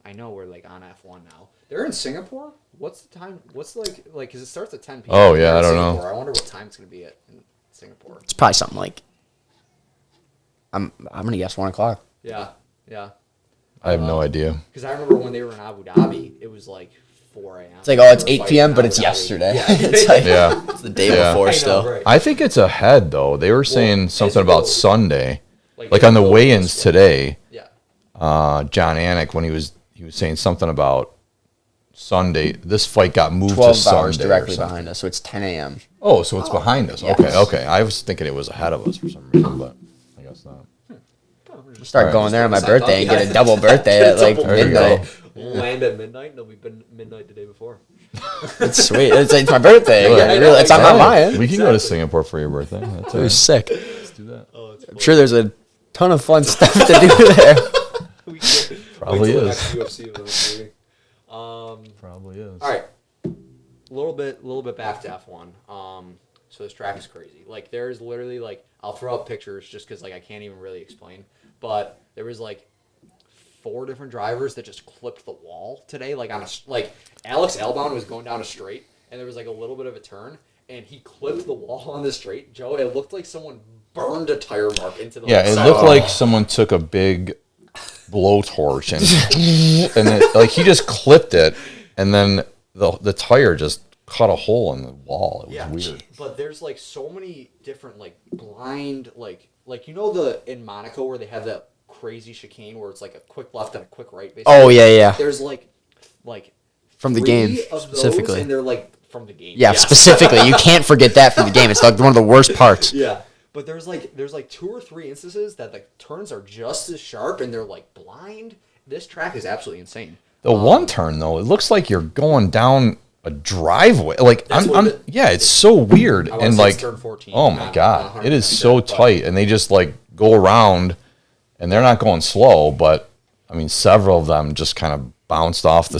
I know we're like on F1 now. They're in Singapore. What's the time? What's like because it starts at 10 p.m. Oh yeah, I don't know. I wonder what time it's gonna be in Singapore. it's probably something like I'm gonna guess 1 o'clock. Yeah. I have no idea. Because I remember when they were in Abu Dhabi, it was like 4 a.m. It's like it's 8 p.m. but it's yesterday. Yeah. It's like Yeah. it's the day before still. Right. I think it's ahead though. They were saying something about Sunday, like on the it's weigh-ins today. Yeah. John Anik when he was saying something about Sunday. This fight got moved 12 to Sunday hours directly or something. behind us, so it's 10 a.m. Oh, so it's behind us. Yes. Okay. I was thinking it was ahead of us for some reason, but I guess not. We'll start Alright. going there on my birthday and get a double birthday at like Double There you go. midnight. Land at midnight, and then we've been midnight the day before. It's sweet. It's my birthday. Good. Yeah, really, it's on my mind. We can go to Singapore for your birthday. That's It was sick. Let's do that. Oh, it's I'm sure there's a ton of fun stuff to do there. Probably is. UFC event, maybe. Probably is. All right, a little bit back to F1. So this track is crazy. Like there's literally like I'll throw up pictures just because like I can't even really explain. But there was like 4 different drivers that just clipped the wall today. Like Alex Albon was going down a straight and there was like a little bit of a turn and he clipped the wall on the straight. Joe, it looked like someone burned a tire mark into the. Yeah, it looked like someone took a big blowtorch and it, like he just clipped it, and then the tire just cut a hole in the wall. It was weird. But there's like so many different like blind like in Monaco where they have that crazy chicane where it's like a quick left and a quick right. Basically. Oh yeah. There's like From the 3 game of those, specifically. and they're like from the game. Yeah, specifically. You can't forget that from the game. It's like one of the worst parts. Yeah. But there's like 2 or 3 instances that the turns are just as sharp and they're like blind. This track is absolutely insane. The one turn though, it looks like you're going down a driveway. Like it's so weird I wanna and say like it's turn 14. oh my god, it is so tight, and they just like go around, and they're not going slow, but I mean several of them just kind of bounced off the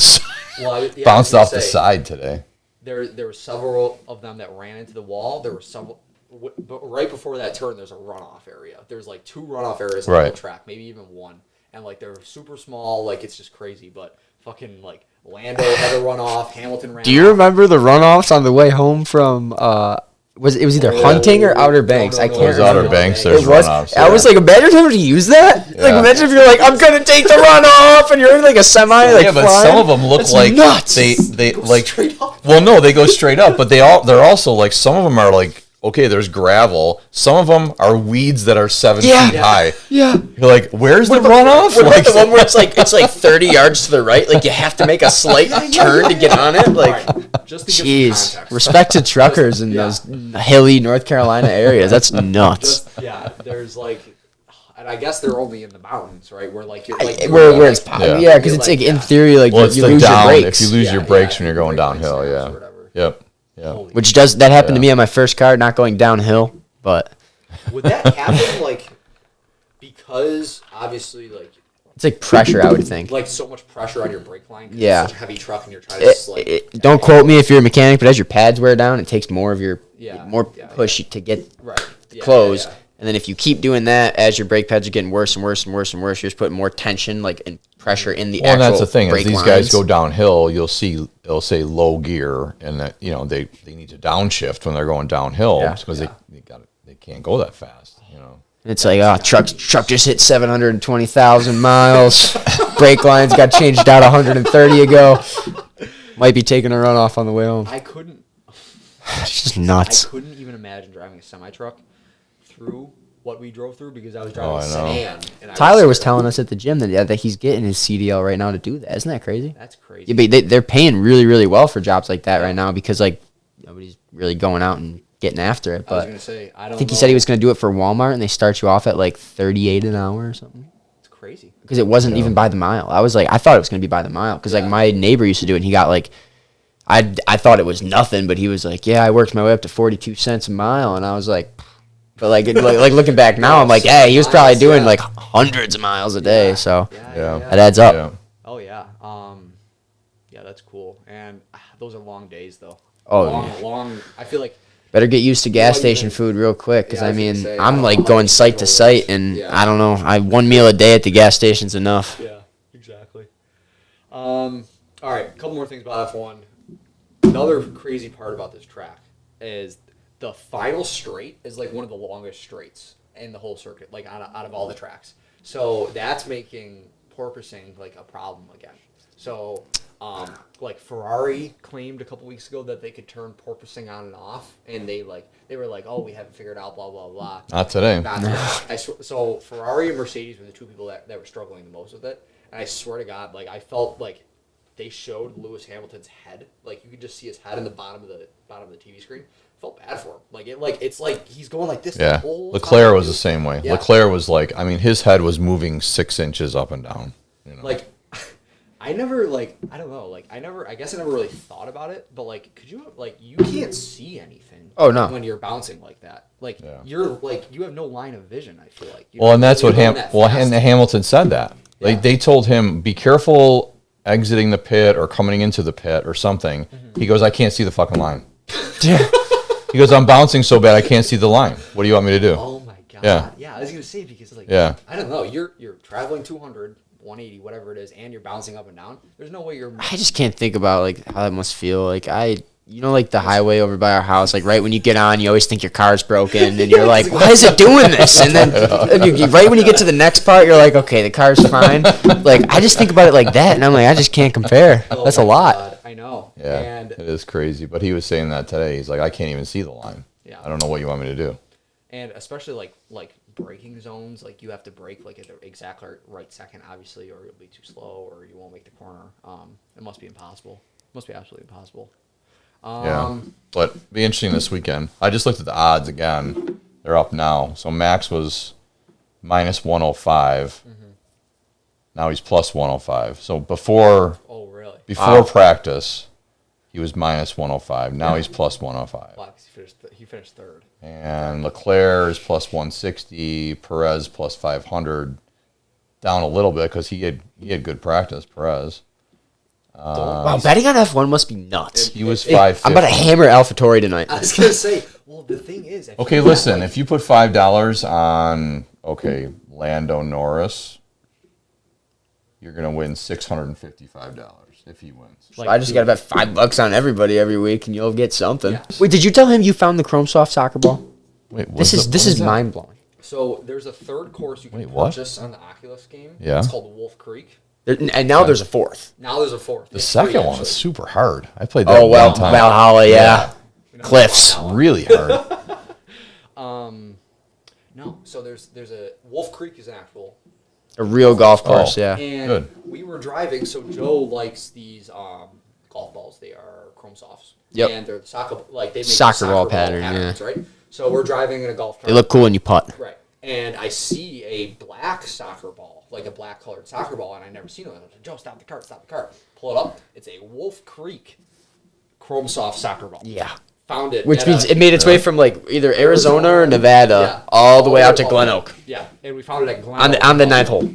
the side today. There were several of them that ran into the wall. There were several. But right before that turn, there's a runoff area. There's like 2 runoff areas on the whole track, maybe even 1. And like they're super small, like it's just crazy. But fucking like Lando had a runoff, Hamilton ran. Do you remember the runoffs on the way home from it was either Hunting or Outer Banks? I can't It was remember. Outer Banks. There's It was. runoffs. I was like, imagine if you use that. Like, imagine if you're like, I'm gonna take the runoff, and you're in like a semi. Like, yeah, but flying. some of them look It's like nuts. they like. straight up. Well, no, they go straight up, but they're also like some of them are like. Okay, there's gravel. Some of them are weeds that are 7 feet high. Yeah. You're like, where's the runoff? What Like, about the one where it's like 30 yards to the right? Like you have to make a slight turn to get on it. Like, Just to give some jeez, context. respect to truckers in those hilly North Carolina areas. That's nuts. There's like, and I guess they're only in the mountains, right? Where like you're like Where it's popular. Yeah, because it's like in theory, like well, it's you like lose down. your brakes. If you lose your brakes when you're going brake lights downhill, or yeah. whatever. Yep. Yeah. Which that happened to me on my first car, not going downhill, but Would that happen like because obviously like it's like pressure, I would think. like so much pressure on your brake line? 'Cause Yeah. it's such a heavy truck and you're trying to just like Don't quote me if you're a mechanic, but as your pads wear down, it takes more of your Yeah, more yeah, push to get right. Yeah, close. yeah, And then if you keep doing that, as your brake pads are getting worse and worse and worse and worse, you're just putting more tension, like, and pressure in the Well, and actual that's the thing, as brake these lines. guys go downhill, you'll see it'll say low gear, and that they need to downshift when they're going downhill because they can't go that fast. It's like, truck just hit 720,000 miles. Brake lines got changed out 130 ago. Might be taking a runoff on the way home. I couldn't. It's just nuts. I couldn't even imagine driving a semi truck through what we drove through because I was driving I a know. sedan. And Tyler was telling us at the gym that he's getting his CDL right now to do that. Isn't that crazy? That's crazy. Yeah, but they're paying really, really well for jobs like that right now because, like, nobody's really going out and getting after it. But I was going to say, I think he said he was going to do it for Walmart, and they start you off at, like, $38 an hour or something. It's crazy. Because it wasn't even by the mile. I was like, I thought it was going to be by the mile because, like, my neighbor used to do it, and he got, like, I thought it was nothing, but he was like, yeah, I worked my way up to 42 cents a mile, and I was like, but like looking back now, I'm like, hey, he was probably doing like hundreds of miles a day, so that adds up. Yeah. Oh yeah, yeah, that's cool. And those are long days though. Oh, long. I feel like better get used to gas station food real quick, because I mean, I'm like going site to site, and I don't know, one meal a day at the gas station's enough. Yeah, exactly. All right, a couple more things about F1. Another crazy part about this track is the final straight is like one of the longest straights in the whole circuit, like out of all the tracks. So that's making porpoising like a problem again. So like Ferrari claimed a couple weeks ago that they could turn porpoising on and off, and they were like, oh, we haven't figured out blah blah blah. Not today. So Ferrari and Mercedes were the two people that were struggling the most with it, and I swear to God, like I felt like they showed Lewis Hamilton's head, like you could just see his head in the bottom of the TV screen. Felt bad for him. It's like he's going like this the whole Leclerc time. was the same way. Yeah. Leclerc was like, I mean, his head was moving 6 inches up and down. Like, I never I don't know, I guess I never really thought about it, but like, could you you can't see anything. Oh no. When you're bouncing like that, you're like you have no line of vision. I feel like. And that's what Hamilton said that. They told him, be careful exiting the pit or coming into the pit or something. Mm-hmm. He goes, I can't see the fucking line. He goes, I'm bouncing so bad I can't see the line. What do you want me to do? Oh my god. Yeah, I was gonna say because I don't know. You're traveling 200, 180, whatever it is, and you're bouncing up and down. There's no way you're. I just can't think about like how that must feel. Like like the highway over by our house. Like right when you get on, you always think your car's broken, and you're like, why is it doing this? And then right when you get to the next part, you're like, okay, the car's fine. Like I just think about it like that, and I'm like, I just can't compare. That's a lot. God, I know. Yeah, and it is crazy. But he was saying that today. He's like, I can't even see the line. Yeah. I don't know what you want me to do. And especially like braking zones, like you have to brake like at the exact right second, obviously, or you'll be too slow, or you won't make the corner. It must be impossible. It must be absolutely impossible. But be interesting this weekend. I just looked at the odds again. They're up now. So Max was minus 105. Mm-hmm. Now he's plus 105. So before practice, he was minus 105. Now he's plus 105. Wow, 'cause he finished third. And Leclerc is plus 160. Perez plus 500. Down a little bit because he had good practice, Perez. Wow, betting on F1 must be nuts. He was 550. I'm about to hammer AlphaTauri tonight. I was gonna say, well, the thing is, okay, listen, if you put $5 on Lando Norris, you're gonna win $655 if he wins. So I just gotta bet $5 on everybody every week, and you'll get something. Yeah. Wait, did you tell him you found the Chrome Soft soccer ball? Wait, this is mind blowing. So there's a third course you can purchase on the Oculus game. Yeah, it's called Wolf Creek. And now there's a fourth. Now there's a fourth. The second one is super hard. I played that one time. Valhalla, yeah. Cliffs. Really hard. No, so there's a Wolf Creek is an actual a real golf course, yeah. And good. We were driving, so Joe likes these golf balls. They are Chrome Softs. Yep. And they're soccer they make soccer ball patterns, right? So we're driving in a golf cart. They look cool when you putt. Right. And I see a black soccer ball, like a black colored soccer ball, and I'd never seen it. I was like, Joe, stop the cart. Pull it up. It's a Wolf Creek Chrome Soft soccer ball. Yeah. Found it. Which means it made its way from like either Arizona or Nevada all the way out to Glen Oak. Yeah. And we found it at Glen Oak. On the ninth hole.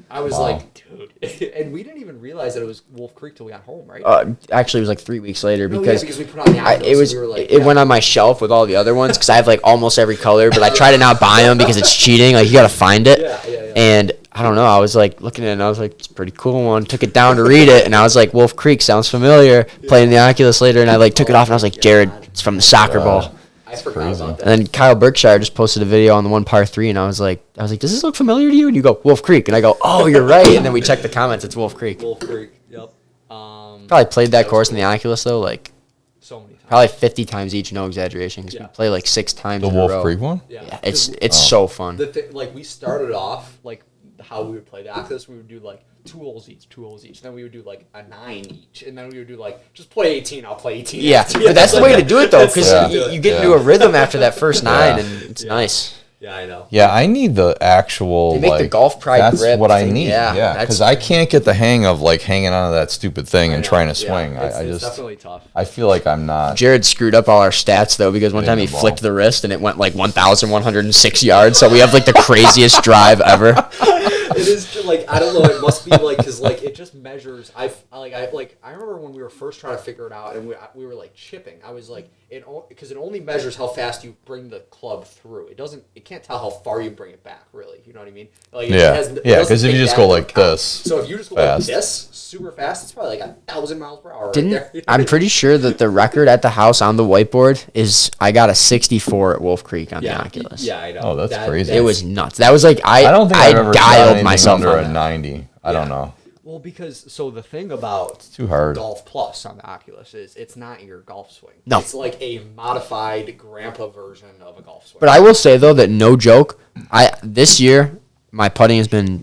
I was like, dude, And we didn't even realize that it was Wolf Creek till we got home, right? Actually, it was like 3 weeks later Oh, yeah, because because we put on the Oculus. it was and we were like, it went on my shelf with all the other ones because I have like almost every color, but I try to not buy them because it's cheating. Like you got to find it. Yeah. And I don't know. I was like looking at it and I was like, it's a pretty cool one. Took it down to read it and I was like, Wolf Creek sounds familiar. Playing the Oculus later and I like took it off and I was like, Jared, it's from the soccer ball. I forgot about that. And then Kyle Berkshire just posted a video on the one par 3 and I was like, does this look familiar to you? And you go, Wolf Creek. And I go, oh, you're right. And then we check the comments. It's Wolf Creek. Wolf Creek. Yep. Probably played that course in the Oculus though, like So many times. probably 50 times each, no exaggeration, because Yeah. we play like 6 times The in Wolf a row. Creek one? Yeah, it's so fun. Like we started off like how we would play the Oculus. We would do like 2 holes each. Then we would do like a 9 each, and then we would do like just play 18. I'll play 18. Yeah, but that's the way to do it though, because you get into a Yeah. rhythm after that first 9, and it's nice. Yeah, I know. Yeah, I need the actual. They make the like, Golf Pride That's grip what I thing. need. Yeah, Yeah, that's- because I can't get the hang of like hanging onto that stupid thing and I know. trying to Yeah, swing. It's, I it's just, definitely tough. I feel like I'm not. Jared screwed up all our stats though, because one time he the ball. flicked the wrist and it went like 1,106 yards. So we have like the craziest drive ever. It is just, like I don't know. It must be like because like it just measures. I remember when we were first trying to figure it out and we were like chipping. I was like because it only measures how fast you bring the club through. It can't tell how far you bring it back. Really, you know what I mean? Like, Yeah, it yeah. doesn't Because if you take just that go into like account. this, So if you just go fast. like this super fast, it's probably like 1,000 miles per hour. Didn't right there. I'm pretty sure that the record at the house on the whiteboard is I got a 64 at Wolf Creek on the Oculus. Yeah, I know. Oh, that's crazy. It was nuts. That was like I don't think I've ever done dialed anything myself under on a that. 90. I don't know. Well, because the thing about Too hard. Golf Plus on the Oculus is it's not your golf swing. No. It's like a modified grandpa version of a golf swing. But I will say though that no joke, this year my putting has been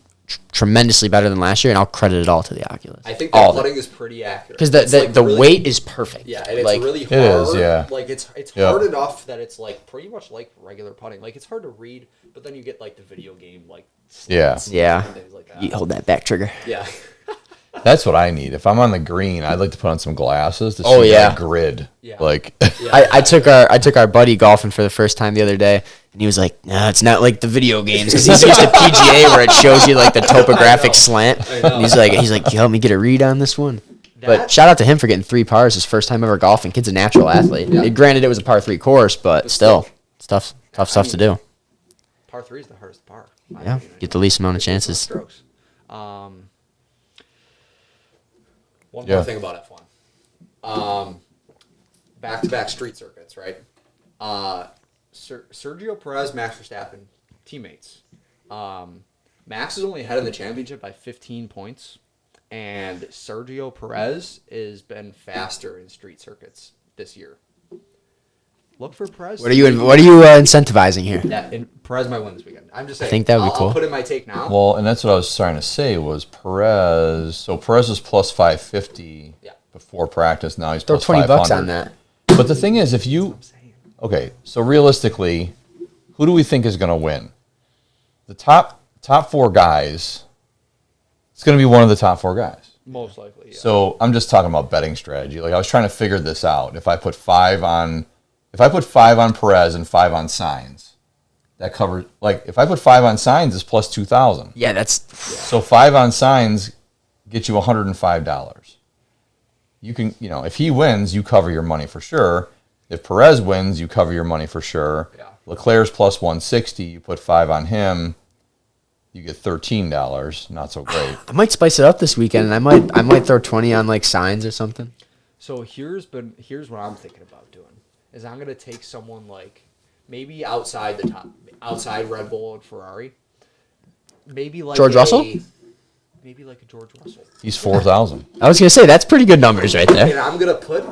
tremendously better than last year, and I'll credit it all to the Oculus. I think all that putting is pretty accurate. because It's, like, the really- weight is perfect. Yeah, and it's like, really hard. It is, yeah. Like it's Yeah. hard enough that it's like pretty much like regular putting. Like it's hard to read, but then you get like the video game like Yeah. slants Yeah. and things like that. you hold that back trigger. Yeah. That's what I need. If I'm on the green, I'd like to put on some glasses to see Oh, yeah. that grid. Yeah. Like, I took our buddy golfing for the first time the other day, and he was like, "No, it's not like the video games," because he's used to PGA where it shows you like the topographic slant. know. And he's like, "You help me get a read on this one." But That- shout out to him for getting 3 pars his first time ever golfing. Kid's a natural athlete. Yeah. Granted, it was a par 3 course, but still, it's tough stuff to do. Par 3 is the hardest par. in my Yeah, opinion. get the least amount of It's chances. strokes. One Yeah. more thing about F1. Back-to-back street circuits, right? Sergio Perez, Max Verstappen, teammates. Max is only ahead in the championship by 15 points, and Sergio Perez has been faster in street circuits this year. Look for Perez. What are you incentivizing here? Yeah, and Perez might win this weekend. I'm just saying. think that would be I'll cool. put in my take now. well, and that's what I was trying to say was Perez. So Perez was plus 550 Yeah. before practice. Now he's Throw plus $20 500. on that. But the thing is, if you I'm saying. okay, so realistically, who do we think is going to win? The top 4 guys. It's going to be one of the top 4 guys. Most likely, yeah. So I'm just talking about betting strategy. Like I was trying to figure this out. If I put 5 on Perez and 5 on Sainz, that covers. Like if I put 5 on Sainz, it's plus 2,000. Yeah, that's So 5 on Sainz gets you $105. You can, if he wins, you cover your money for sure. If Perez wins, you cover your money for sure. Yeah. Leclerc's plus 160. You put 5 on him, you get $13. Not so great. I might spice it up this weekend, and I might throw 20 on like signs or something. So here's what I'm thinking about doing is I'm gonna take someone like maybe outside Red Bull and Ferrari, maybe like George Russell? Maybe like a George Russell. He's 4,000. I was gonna say that's pretty good numbers right there. And I'm gonna put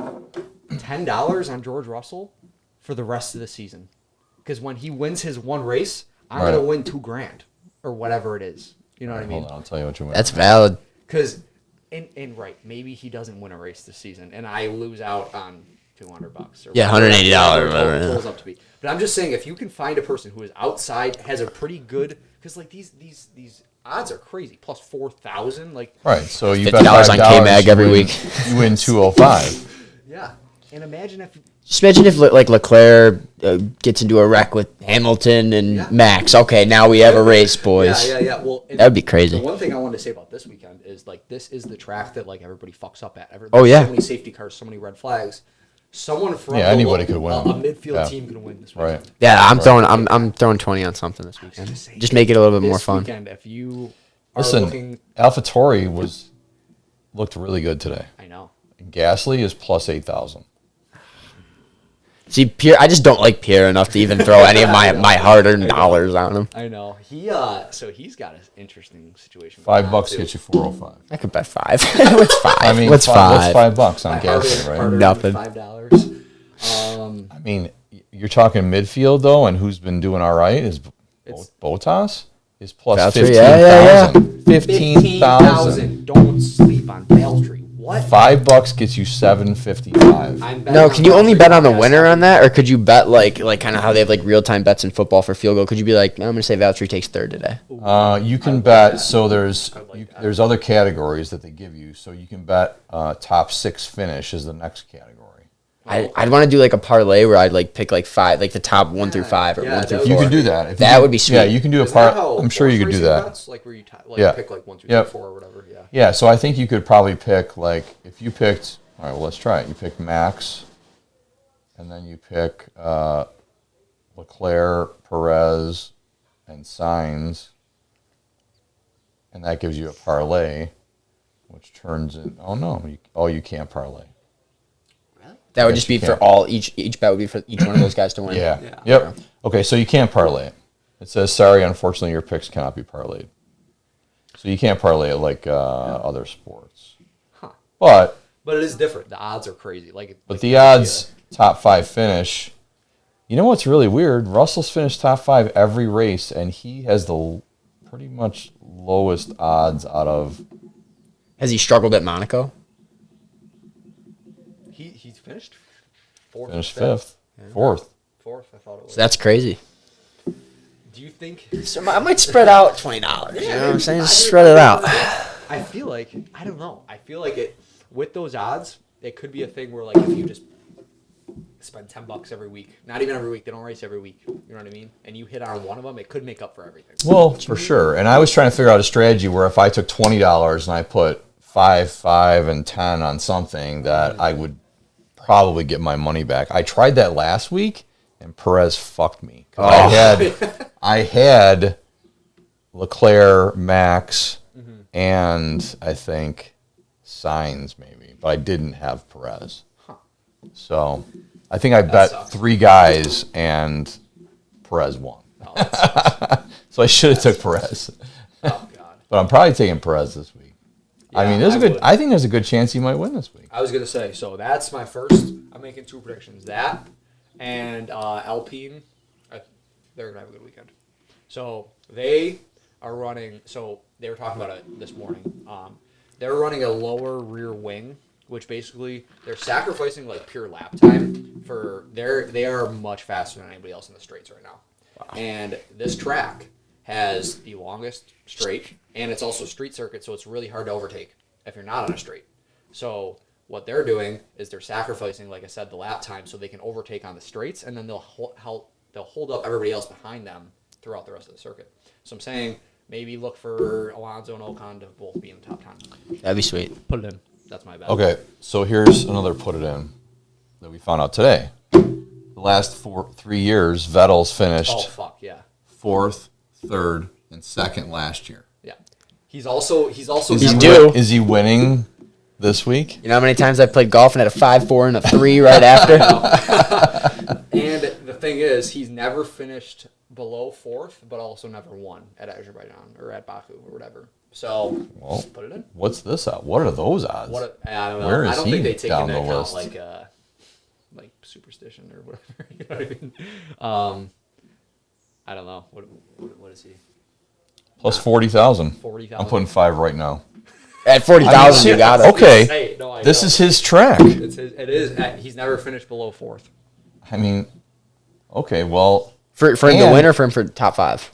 $10 on George Russell for the rest of the season, because when he wins his one race, I'm Right. gonna win $2,000 or whatever it is. You know what I mean? Hold on, I'll tell you what you win. That's valid. Because, and right, maybe he doesn't win a race this season, and I lose out on $200 or Yeah, whatever $180 it whatever, yeah. totals up to be. But I'm just saying, if you can find a person who is outside, has a pretty good, because like these odds are crazy, plus 4,000, like Right, so you $50 bet on $5, K-Mag you every win- week. You win 205. yeah. And imagine if Just imagine if like Leclerc gets into a wreck with Hamilton and Max. Okay, now we have a race, boys. Yeah. Well, that would be crazy. The one thing I wanted to say about this weekend is like this is the track that like everybody fucks up at. Oh yeah. So many safety cars, so many red flags. Someone from anybody could win. A midfield team could win this weekend. Right. Yeah, I'm throwing 20 on something this weekend. Just make it a little bit more fun. Weekend, if you are looking, AlphaTauri looked really good today. I know. And Gasly is plus 8,000. See, Pierre, I just don't like Pierre enough to even throw any of my hard-earned dollars on him. I know. So he's got an interesting situation. $5 gets you 405. I could bet 5. What's 5? I mean, what's $5 5? on Gasly, right? Nothing. $5. I mean, you're talking midfield though, and who's been doing all right is Bottas is plus 15,000. 15,000. Don't sleep on Valtteri. What? $5 gets you 755. No, can you only bet on the winner on that, or could you bet like kind of how they have like real time bets in football for field goal? Could you be like, I'm gonna say Valtteri takes third today? You can bet. So there's other categories that they give you. So you can bet top 6 finish is the next category. I'd want to do like a parlay where I'd like pick like 5, like the top 1 through 5 or 1 through 4. You can do that. That would be sweet. Yeah, you can do a parlay. I'm sure you could do that. Bets, like where you pick like 1 through 3, 4 or whatever. Yeah. Yeah. So I think you could probably pick like if you picked. All right. Well, let's try it. You pick Max, and then you pick Leclerc, Perez, and Sainz, and that gives you a parlay, which turns in. Oh no! You can't parlay. That would just be for all each bet would be for each one of those guys to win. Yeah. Yep. Okay, so you can't parlay it. It says, sorry, unfortunately, your picks cannot be parlayed. So you can't parlay it like other sports. Huh. But it is different. The odds are crazy. But the odds top 5 finish. You know what's really weird? Russell's finished top 5 every race, and he has the pretty much lowest odds out of. Has he struggled at Monaco? He's finished 4th. Finished 5th. Yeah. 4th. 4th, I thought it was. So that's crazy. Do you think? So I might spread out $20. You know what I'm saying? Spread it out. I feel like I don't know. I feel like it with those odds, it could be a thing where like if you just spend $10 every week, not even every week, they don't race every week. You know what I mean? And you hit on one of them, it could make up for everything. Well, for sure. And I was trying to figure out a strategy where if I took $20 and I put 5, 5, and 10 on something that I would probably get my money back. I tried that last week, and Perez fucked me. I had Leclerc, Max, and I think Sainz maybe, but I didn't have Perez. Huh. So I think I bet 3 guys, and Perez won. Oh, so I should have took Perez. Oh God! But I'm probably taking Perez this week. Yeah, I mean, I think there's a good chance he might win this week. I was gonna say, so that's my first. I'm making 2 predictions. That and Alpine, they're gonna have a good weekend. So they are running. So they were talking about it this morning. They're running a lower rear wing, which basically they're sacrificing like pure lap time for they are much faster than anybody else in the straights right now. Wow. And this track has the longest straight, and it's also street circuit, so it's really hard to overtake if you're not on a straight. So what they're doing is they're sacrificing, like I said, the lap time so they can overtake on the straights, and then they'll hold up everybody else behind them throughout the rest of the circuit. So I'm saying maybe look for Alonso and Ocon to both be in the top 10. That'd be sweet. Put it in. That's my bet. Okay, so here's another put it in that we found out today. The last 3 years, Vettel's finished. Oh fuck yeah. 4th, 3rd, and 2nd last year. Yeah. He's also Is he winning this week? You know how many times I've played golf and had a 5-4 and a 3 right after? And the thing is, he's never finished below 4th, but also never won at Azerbaijan or at Baku or whatever. So, put it in. What's this at? What are those odds? I don't know. Where is I don't he think they take down into the account list? like superstition or whatever. You know what I mean? I don't know. What is he? Plus 40,000. 40,000. I'm putting 5 right now. At 40,000, you got it. Okay, Hey, no, this is his track. It is. He's never finished below 4th. I mean, okay, well. For him to win or for him for top 5?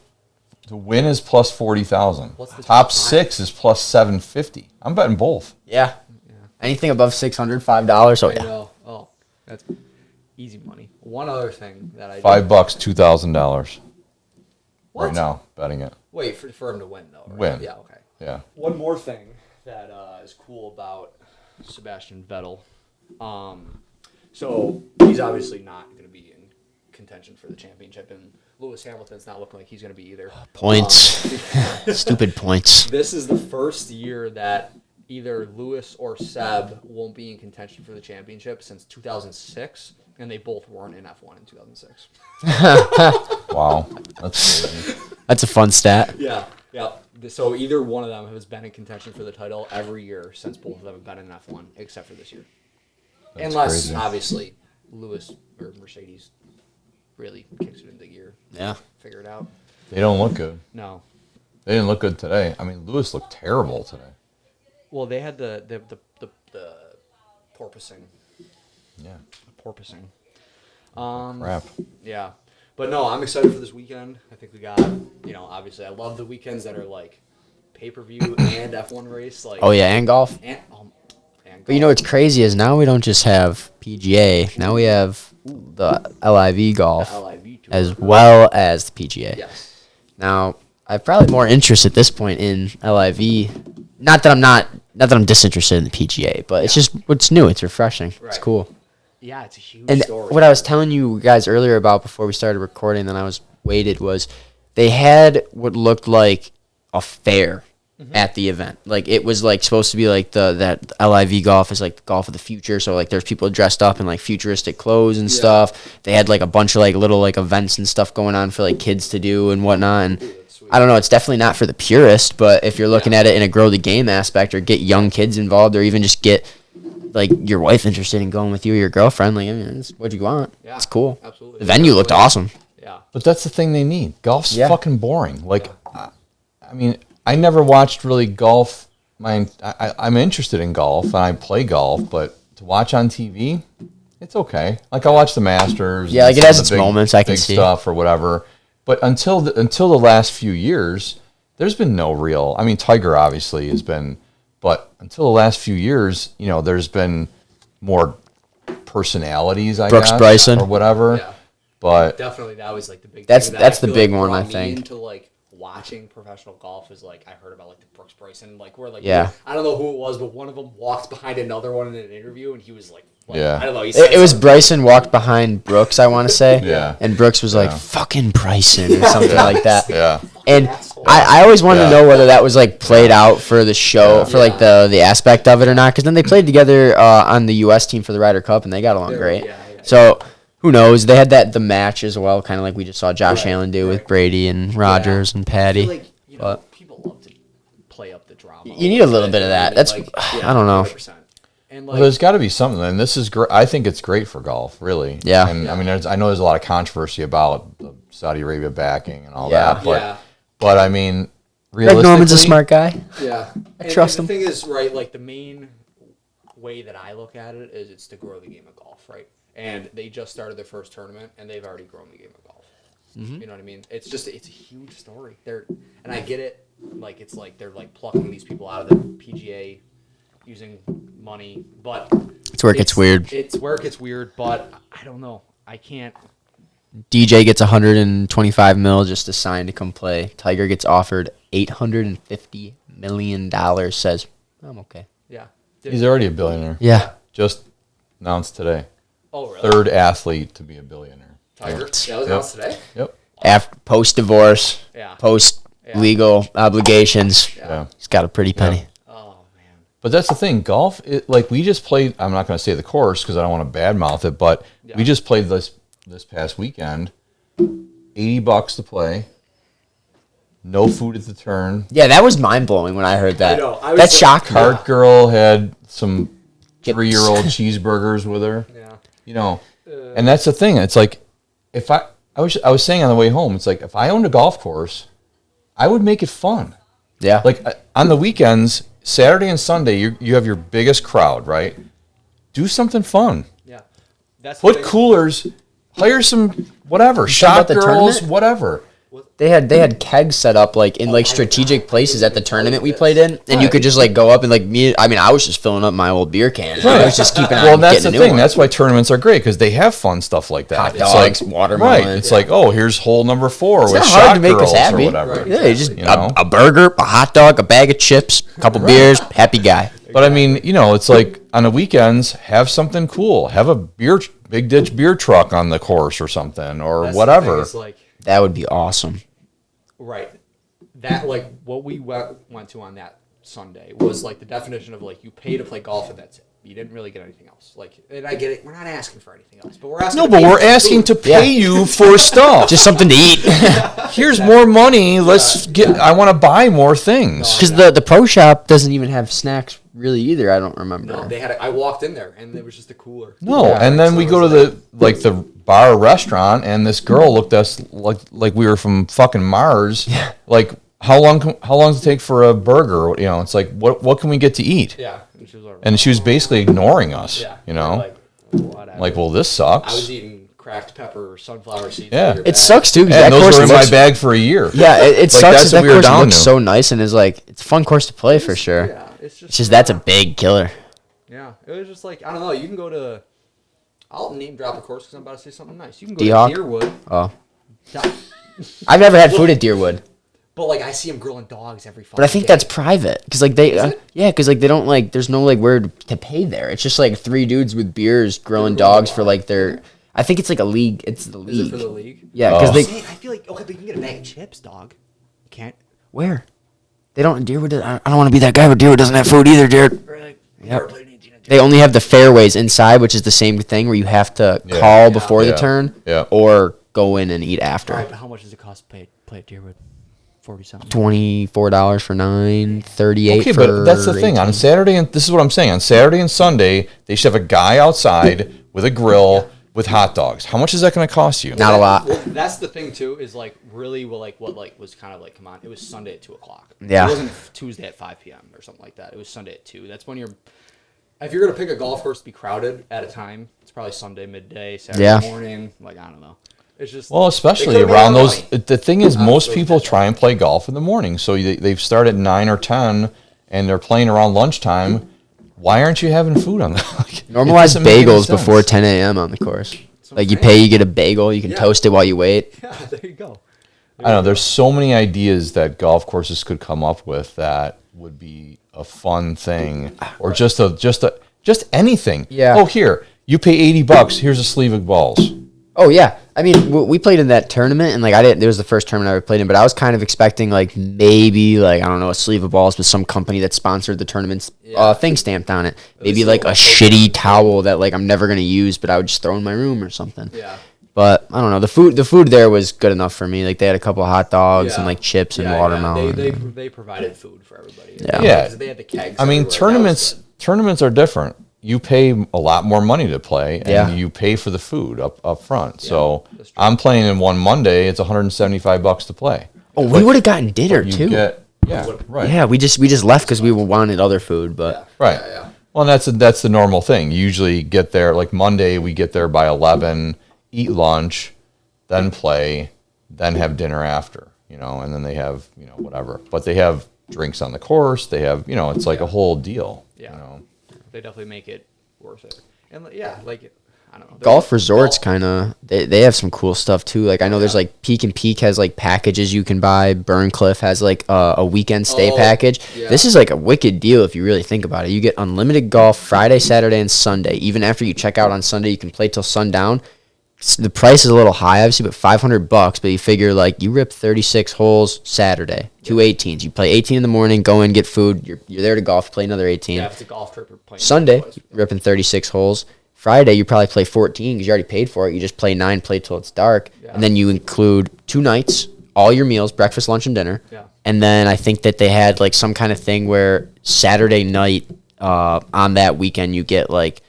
The win is plus 40,000. What's the top 6 is plus 750. I'm betting both. Yeah. Anything above $600, $5. Oh, yeah. I know. Oh, Easy money. One other thing that I $5, $2,000 What? right now betting it. Wait for him to win though. Right? Win. Yeah. Okay. Yeah. One more thing that is cool about Sebastian Vettel. So he's obviously not going to be in contention for the championship, and Lewis Hamilton's not looking like he's going to be either. Points. Stupid points. This is the first year that either Lewis or Seb won't be in contention for the championship since 2006, and they both weren't in F1 in 2006. Wow. That's crazy. That's a fun stat. Yeah. So either one of them has been in contention for the title every year since both of them have been in F1, except for this year. That's Unless, crazy. obviously, Lewis or Mercedes really kicks it into gear. Yeah. Figure it out. They don't look good. No. They didn't look good today. I mean, Lewis looked terrible today. Well, they had the porpoising. Yeah. Porpoising. Crap. Yeah. But no, I'm excited for this weekend. I think we got, obviously I love the weekends that are like pay-per-view and F1 race. Like, Oh, yeah, and golf. and But you know what's crazy is now we don't just have PGA. Now we have the LIV Golf LIV tour. as well as the PGA. Yes. Now, I have probably more interest at this point in LIV. Not that I'm disinterested in the PGA, but it's just what's new. It's refreshing. It's Right. cool. Yeah, it's a huge And story. what I was telling you guys earlier about before we started recording, then I was waited, was they had what looked like a fair at the event. Like it was like supposed to be like that LIV Golf is like the golf of the future. So like there's people dressed up in like futuristic clothes and stuff. They had like a bunch of like little like events and stuff going on for like kids to do and whatnot. And that's sweet. I don't know, it's definitely not for the purist, but if you're looking at it in a grow the game aspect or get young kids involved or even just get like your wife interested in going with you or your girlfriend, like I mean, it's what you want. Yeah, It's cool. absolutely. The venue looked awesome. Yeah. But that's the thing they need. Golf's Yeah. fucking boring. Like, I mean, I never watched really golf. I'm interested in golf and I play golf, but to watch on TV, it's okay. Like I watch the Masters. Yeah, and like it some has of its the moments, I can big see. stuff or whatever. But until the last few years, there's been no real. I mean, Tiger obviously has been, but until the last few years, there's been more personalities. Brooks guess, Bryson. or whatever. Yeah. But Definitely, that was like the big. That's- thing that that's I the feel big like one, brought I me think. Into like watching professional golf is like I heard about like the Brooks Bryson, like where like Yeah. I don't know who it was, but one of them walked behind another one in an interview, and he was like Yeah. I don't know. He said It was something. Bryson walked behind Brooks, I want to say. Yeah. And Brooks was like, Yeah. fucking Bryson or something like that. yeah. And Asshole. I always wanted to Yeah. know whether that was like played out for the show, for like the aspect of it or not. Because then they played together on the U.S. team for the Ryder Cup and they got along great. Yeah. So who knows? They had the match as well, kind of like we just saw Josh Right, Allen do with right. Brady and Rogers and I Patty. feel like But- people love to play up the drama. You need a little bit of that. That's- I don't know. 100%. And Well, like there's got to be something, and this is great. I think it's great for golf, really. Yeah. And I mean, I know there's a lot of controversy about the Saudi Arabia backing and all Yeah. that, but yeah. but I mean, Greg realistically, Norman's a smart guy. Yeah, trust and him. the thing is, right, like the main way that I look at it is it's to grow the game of golf, right? And they just started their first tournament, and they've already grown the game of golf. You know what I mean? It's a huge story. And I get it. Like it's like they're like plucking these people out of the PGA using money, but It's where it gets weird. It's where it gets weird, but I don't know. I can't. DJ gets 125 mil just to sign to come play. Tiger gets offered $850 million. Says, I'm okay. Yeah. he's already a billionaire. Yeah. Just announced today. Oh, really? Third athlete to be a billionaire. Tiger. That was Yep. announced today. Yep. After post divorce, Yeah. post legal obligations, Yeah. he's got a pretty penny. Oh man. But that's the thing. Golf, like we just played. I'm not going to say the course because I don't want to badmouth it, but we just played this past weekend. $80 to play. No food at the turn. Yeah, that was mind blowing when I heard that. I know. I was That like- shocked me. Cart girl had some Chips. 3-year-old cheeseburgers with her. Yeah. And that's the thing. It's like if I was saying on the way home, it's like if I owned a golf course, I would make it fun. Yeah. Like on the weekends, Saturday and Sunday, you have your biggest crowd, right? Do something fun. Yeah. That's the Put thing. coolers, hire some whatever, talking shot about the girls, tournament? whatever. They had kegs set up like in like strategic places at the tournament we played in, and you could just like go up and like I was just filling up my old beer cans. I was just keeping on. Well, that's the thing. One. That's why tournaments are great because they have fun stuff like that. Hot It's dogs, like, watermelon. Right. It's like, oh, here's hole number 4 It's with not hard shot to make us girls happy. or whatever. Right. Yeah, you just You know? a burger, a hot dog, a bag of chips, a couple beers, happy guy. But I mean, it's like on the weekends, have something cool. Have a big ditch beer truck on the course or something or That's whatever. The thing is, like, That would be awesome. right. That, like, what we went to on that Sunday was, like, the definition of, like, you pay to play golf and that's it. You didn't really get anything else. Like, and I get it. We're not asking for anything else, but we're asking. No, but we're asking to pay you for stuff. Just something to eat. Here's more money. Let's get. I want to buy more things. Because the pro shop doesn't even have snacks really either. I don't remember. No, they had. I walked in there and it was just a cooler. No, Yeah, and then so we it go to was the bar or restaurant, and this girl looked at us like we were from fucking Mars. Yeah. Like how long does it take for a burger? It's like what can we get to eat? Yeah, and she was like, And she was basically ignoring us. yeah, Like, whatever. well, this sucks. I was eating cracked pepper, sunflower seeds. Yeah. It sucks too. 'Cause and that those course were in my looks- bag for a year. Yeah, it Like, sucks. that's That what we were course down looks to. so nice and is like it's a fun course to play for sure. Yeah, it's It's just that's a big killer. Yeah, it was just like I don't know. You can go to. I'll name drop a course because I'm about to say something nice. You can go D-Hawk? to Deerwood. Oh, Yeah. I've never had food at Deerwood, But like I see them grilling dogs every. but I think that's private because like they, because like they don't like. There's no like where to pay there. It's just like 3 dudes with beers grilling dogs for like their. I think it's like a league. It's the league. Is it for the league? Yeah, because Oh. they I feel like okay, but you can get a bag of chips, dog. You can't. where they don't Deerwood. I don't want to be that guy, but Deerwood doesn't have food either, Jared. Really? Yep. They only have the fairways inside, which is the same thing where you have to Yeah. call Yeah. before the Yeah. turn Yeah. or go in and eat after. All right, but how much does it cost to play at Deerwood? 40 something. $24 for 9, 38 Okay, for but that's the thing. 18. On Saturday, and this is what I'm saying. On Saturday and Sunday, they should have a guy outside with a grill with hot dogs. How much is that going to cost you? Not a lot. Well, that's the thing too. Is like really well, like what like was kind of like come on. It was Sunday at 2:00. Yeah. It wasn't Tuesday at 5 p.m. or something like that. It was Sunday at 2. That's when you're. If you're gonna pick a golf course to be crowded at a time, it's probably Sunday midday, Saturday Yeah. morning. Like I don't know. It's just Well, they especially could've made around more those. money. The thing is, most those people guys. try and play golf in the morning. So they start at 9 or 10, and they're playing around lunchtime. Why aren't you having food on the? Normalize It doesn't make any bagels sense. before 10 a.m. on the course. what Like I'm you saying. pay, you get a bagel, you can Yeah. toast it while you wait. Yeah, there you go. I don't know. There's so many ideas that golf courses could come up with that would be a fun thing, or just anything. Yeah. Oh, here you pay $80. Here's a sleeve of balls. Oh yeah, I mean we played in that tournament and like I didn't. It was the first tournament I ever played in, but I was kind of expecting like maybe like I don't know a sleeve of balls with some company that sponsored the tournament's thing stamped on it. Maybe was like so a much shitty towel that like I'm never gonna use, but I would just throw in my room or something. Yeah. But I don't know. The food there was good enough for me. Like they had a couple of hot dogs and Yeah. like chips and Yeah, watermelon. They provided food for everybody. Yeah. Yeah. They had the kegs. I mean, everywhere. That was tournaments are different. You pay a lot more money to play, and Yeah. you pay for the food up front. So that's true. I'm playing in one Monday. It's $175 to play. Oh, we would have gotten dinner You too. yeah, right. Yeah, we just left because we wanted other food, but good. Right. Yeah. Well, that's the normal thing. You usually get there like Monday. We get there by 11, eat lunch, then play, then have dinner after. And then they have whatever. But they have drinks on the course. They have it's like a whole deal. Yeah. They definitely make it worth it. And yeah, like I don't know. golf resorts kind of they have some cool stuff too. Like I know there's like Peak and Peak has like packages you can buy. Burncliffe has like a weekend stay Oh, package. yeah. This is like a wicked deal if you really think about it. You get unlimited golf Friday, Saturday, and Sunday. Even after you check out on Sunday, you can play till sundown. The price is a little high, obviously, but $500. But you figure like you rip 36 holes Saturday, 2 18s. You play 18 in the morning, go in, get food. You're there to golf, play another 18. Yeah, if it's a golf trip or playing. Sunday, otherwise. ripping 36 holes. Friday, you probably play 14 because you already paid for it. You just play 9, play till it's dark. Yeah. And then you include 2 nights, all your meals, breakfast, lunch, and dinner. Yeah. And then I think that they had like some kind of thing where Saturday night on that weekend you get like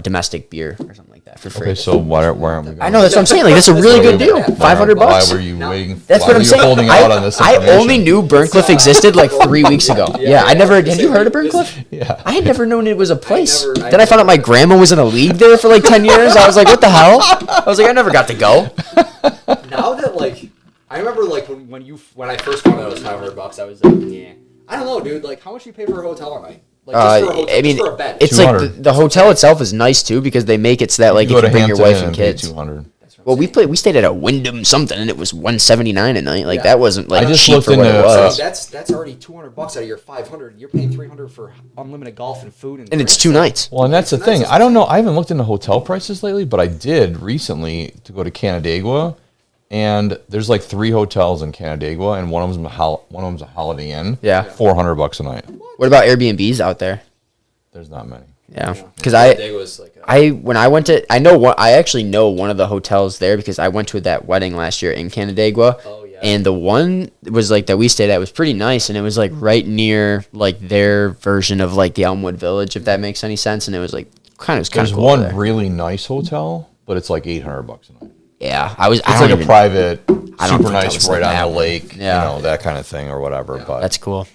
domestic beer or something like that for free. Okay, so why aren't we going? I know, that's what I'm saying. Like, that's a really good deal. Yeah. $500. Why were you waiting? That's why what were I'm you saying. holding out on this I information? only knew Burncliffe existed like 3 weeks ago. Yeah, I never. Had you heard of Burncliffe? Yeah. I had never known it was a place. never- Then I found out my grandma was in a league there for like 10 years. I was like, what the hell? I was like, I never got to go. Now that like I remember like when I first found out it was $500, I was like, yeah. I don't know, dude. Like, how much do you pay for a hotel a night? Like, just for a hotel, I mean, just for a bed. it's like 200. the hotel itself is nice too because they make it so that like if you bring your wife and kids. 200. Well, we stayed at a Wyndham something and it was $179 a night. Like Yeah. that wasn't like I just cheap looked for what it into- was. That's already $200 out of your $500. You're paying $300 for unlimited golf and food And it's drinks. 2 nights. Well, and that's the thing. I don't know. I haven't looked into hotel prices lately, but I did recently to go to Canandaigua, and there's like 3 hotels in Canandaigua, and one of them's a Holiday Inn. Yeah. $400 a night. What about Airbnbs out there? There's not many. Yeah, Yeah. because Day was like when I went to I actually know one of the hotels there because I went to that wedding last year in Canandaigua. Oh, yeah. And the one was like that we stayed at was pretty nice, and it was like right near like their version of like the Elmwood Village, if that makes any sense. And it was like kind of There's cool one over there. really nice hotel, but it's like $800 a night. Yeah, I It's don't like even, a private, I don't super think I nice, was right like on that the one. lake, Yeah. you know, that kind of thing or whatever. But That's cool.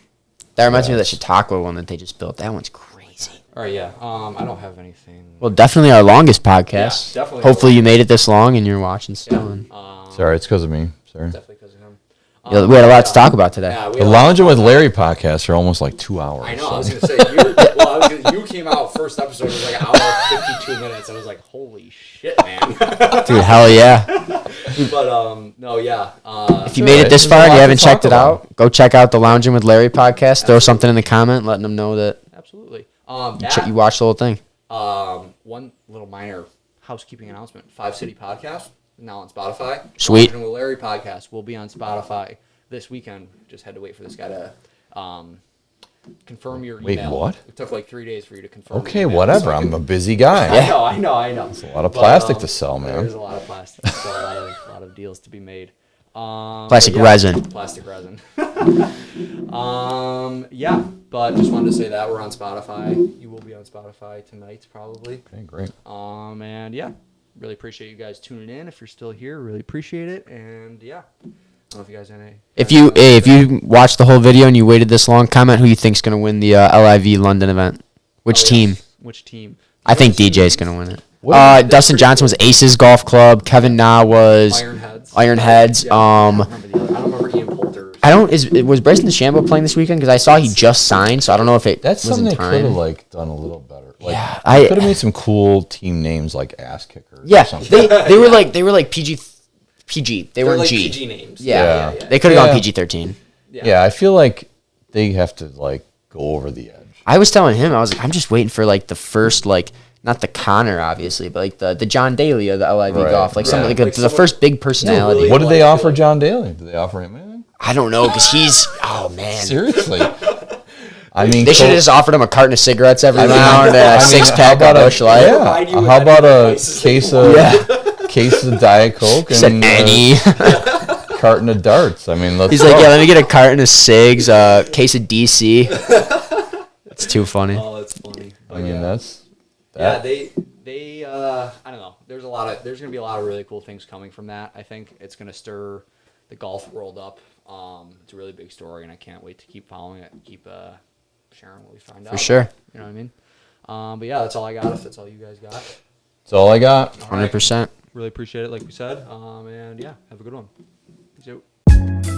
That reminds me of that Chautauqua one that they just built. That one's crazy. All right, yeah. I don't have anything. Well, definitely our longest podcast. Yeah, definitely. Hopefully you made it this long and you're watching still. And sorry, it's because of me. Sorry. Definitely because of him. yeah, we had a lot to talk about today. Yeah, we The had a lot- Loungin with Larry podcasts are almost like 2 hours. I know. I so. was gonna say you came out first episode it was like an hour 52 minutes. I was like, holy shit, man. Dude, hell yeah. But no, yeah. If you made it this There's a far and lot you to haven't talk checked it about. out, go check out the Loungin with Larry podcast. Throw something in the comment, letting them know that Absolutely. you watched the whole thing. One little minor housekeeping announcement. 5 City Podcast now on Spotify. Sweet. Loungin with Larry podcast will be on Spotify this weekend. Just had to wait for this guy to confirm your Wait, email. what? It took like 3 days for you to confirm. Okay, your email. whatever. I'm a busy guy. I know. It's a lot of plastic to sell, man. There's a lot of plastic. So a lot of deals to be made. Plastic but resin. Plastic resin. Yeah, but just wanted to say that we're on Spotify. You will be on Spotify tonight, probably. Okay, great. And yeah, really appreciate you guys tuning in. If you're still here, really appreciate it. And yeah, I don't know if you guys have any. If you watched the whole video and you waited this long, comment who you think's going to win the LIV London event. Which team? Which team? I think DJ's going to win it. What- Dustin Johnson was Aces Golf Club. Kevin Na was Ironheads. Ironheads. Yeah, I don't remember the other. I don't remember Ian Poulter's. Was Bryson DeChambeau playing this weekend? Because I saw he just signed, so I don't know if it That's was something in they could have time. like done a little better. Like, Yeah, they could have made some cool team names like Ass Kickers. Yeah, or something. they were like PG. They They're weren't like G. PG names. Yeah. Yeah. They could have Yeah. gone PG-13. Yeah, I feel like they have to like go over the edge. I was telling him, I was like, I'm just waiting for like the first like not the Connor obviously, but like the John Daly of the LIV Right, Golf, like right. something like Like the someone- first big personality. really- What did they like, offer like- John Daly? Did they offer him anything? I don't know because he's man. Seriously. I mean, They should have just offered him a carton of cigarettes every round and I a mean, six how pack about of a- Busch Light. Yeah. Provide you with How about any a devices case you of want. case of Diet Coke Said and any. carton of darts? I mean, let's He's go. like, yeah, let me get a carton of cigs, a case of DC. It's too funny. Oh, that's funny. I mean, that's Yeah, that. they I don't know. There's gonna be a lot of really cool things coming from that. I think it's gonna stir the golf world up. It's a really big story, and I can't wait to keep following it and keep sharing what we find out. For sure. You know what I mean? But yeah, that's all I got. If that's all you guys got, That's all I got. All right. 100%. Really appreciate it, like we said. And yeah, have a good one. Peace out.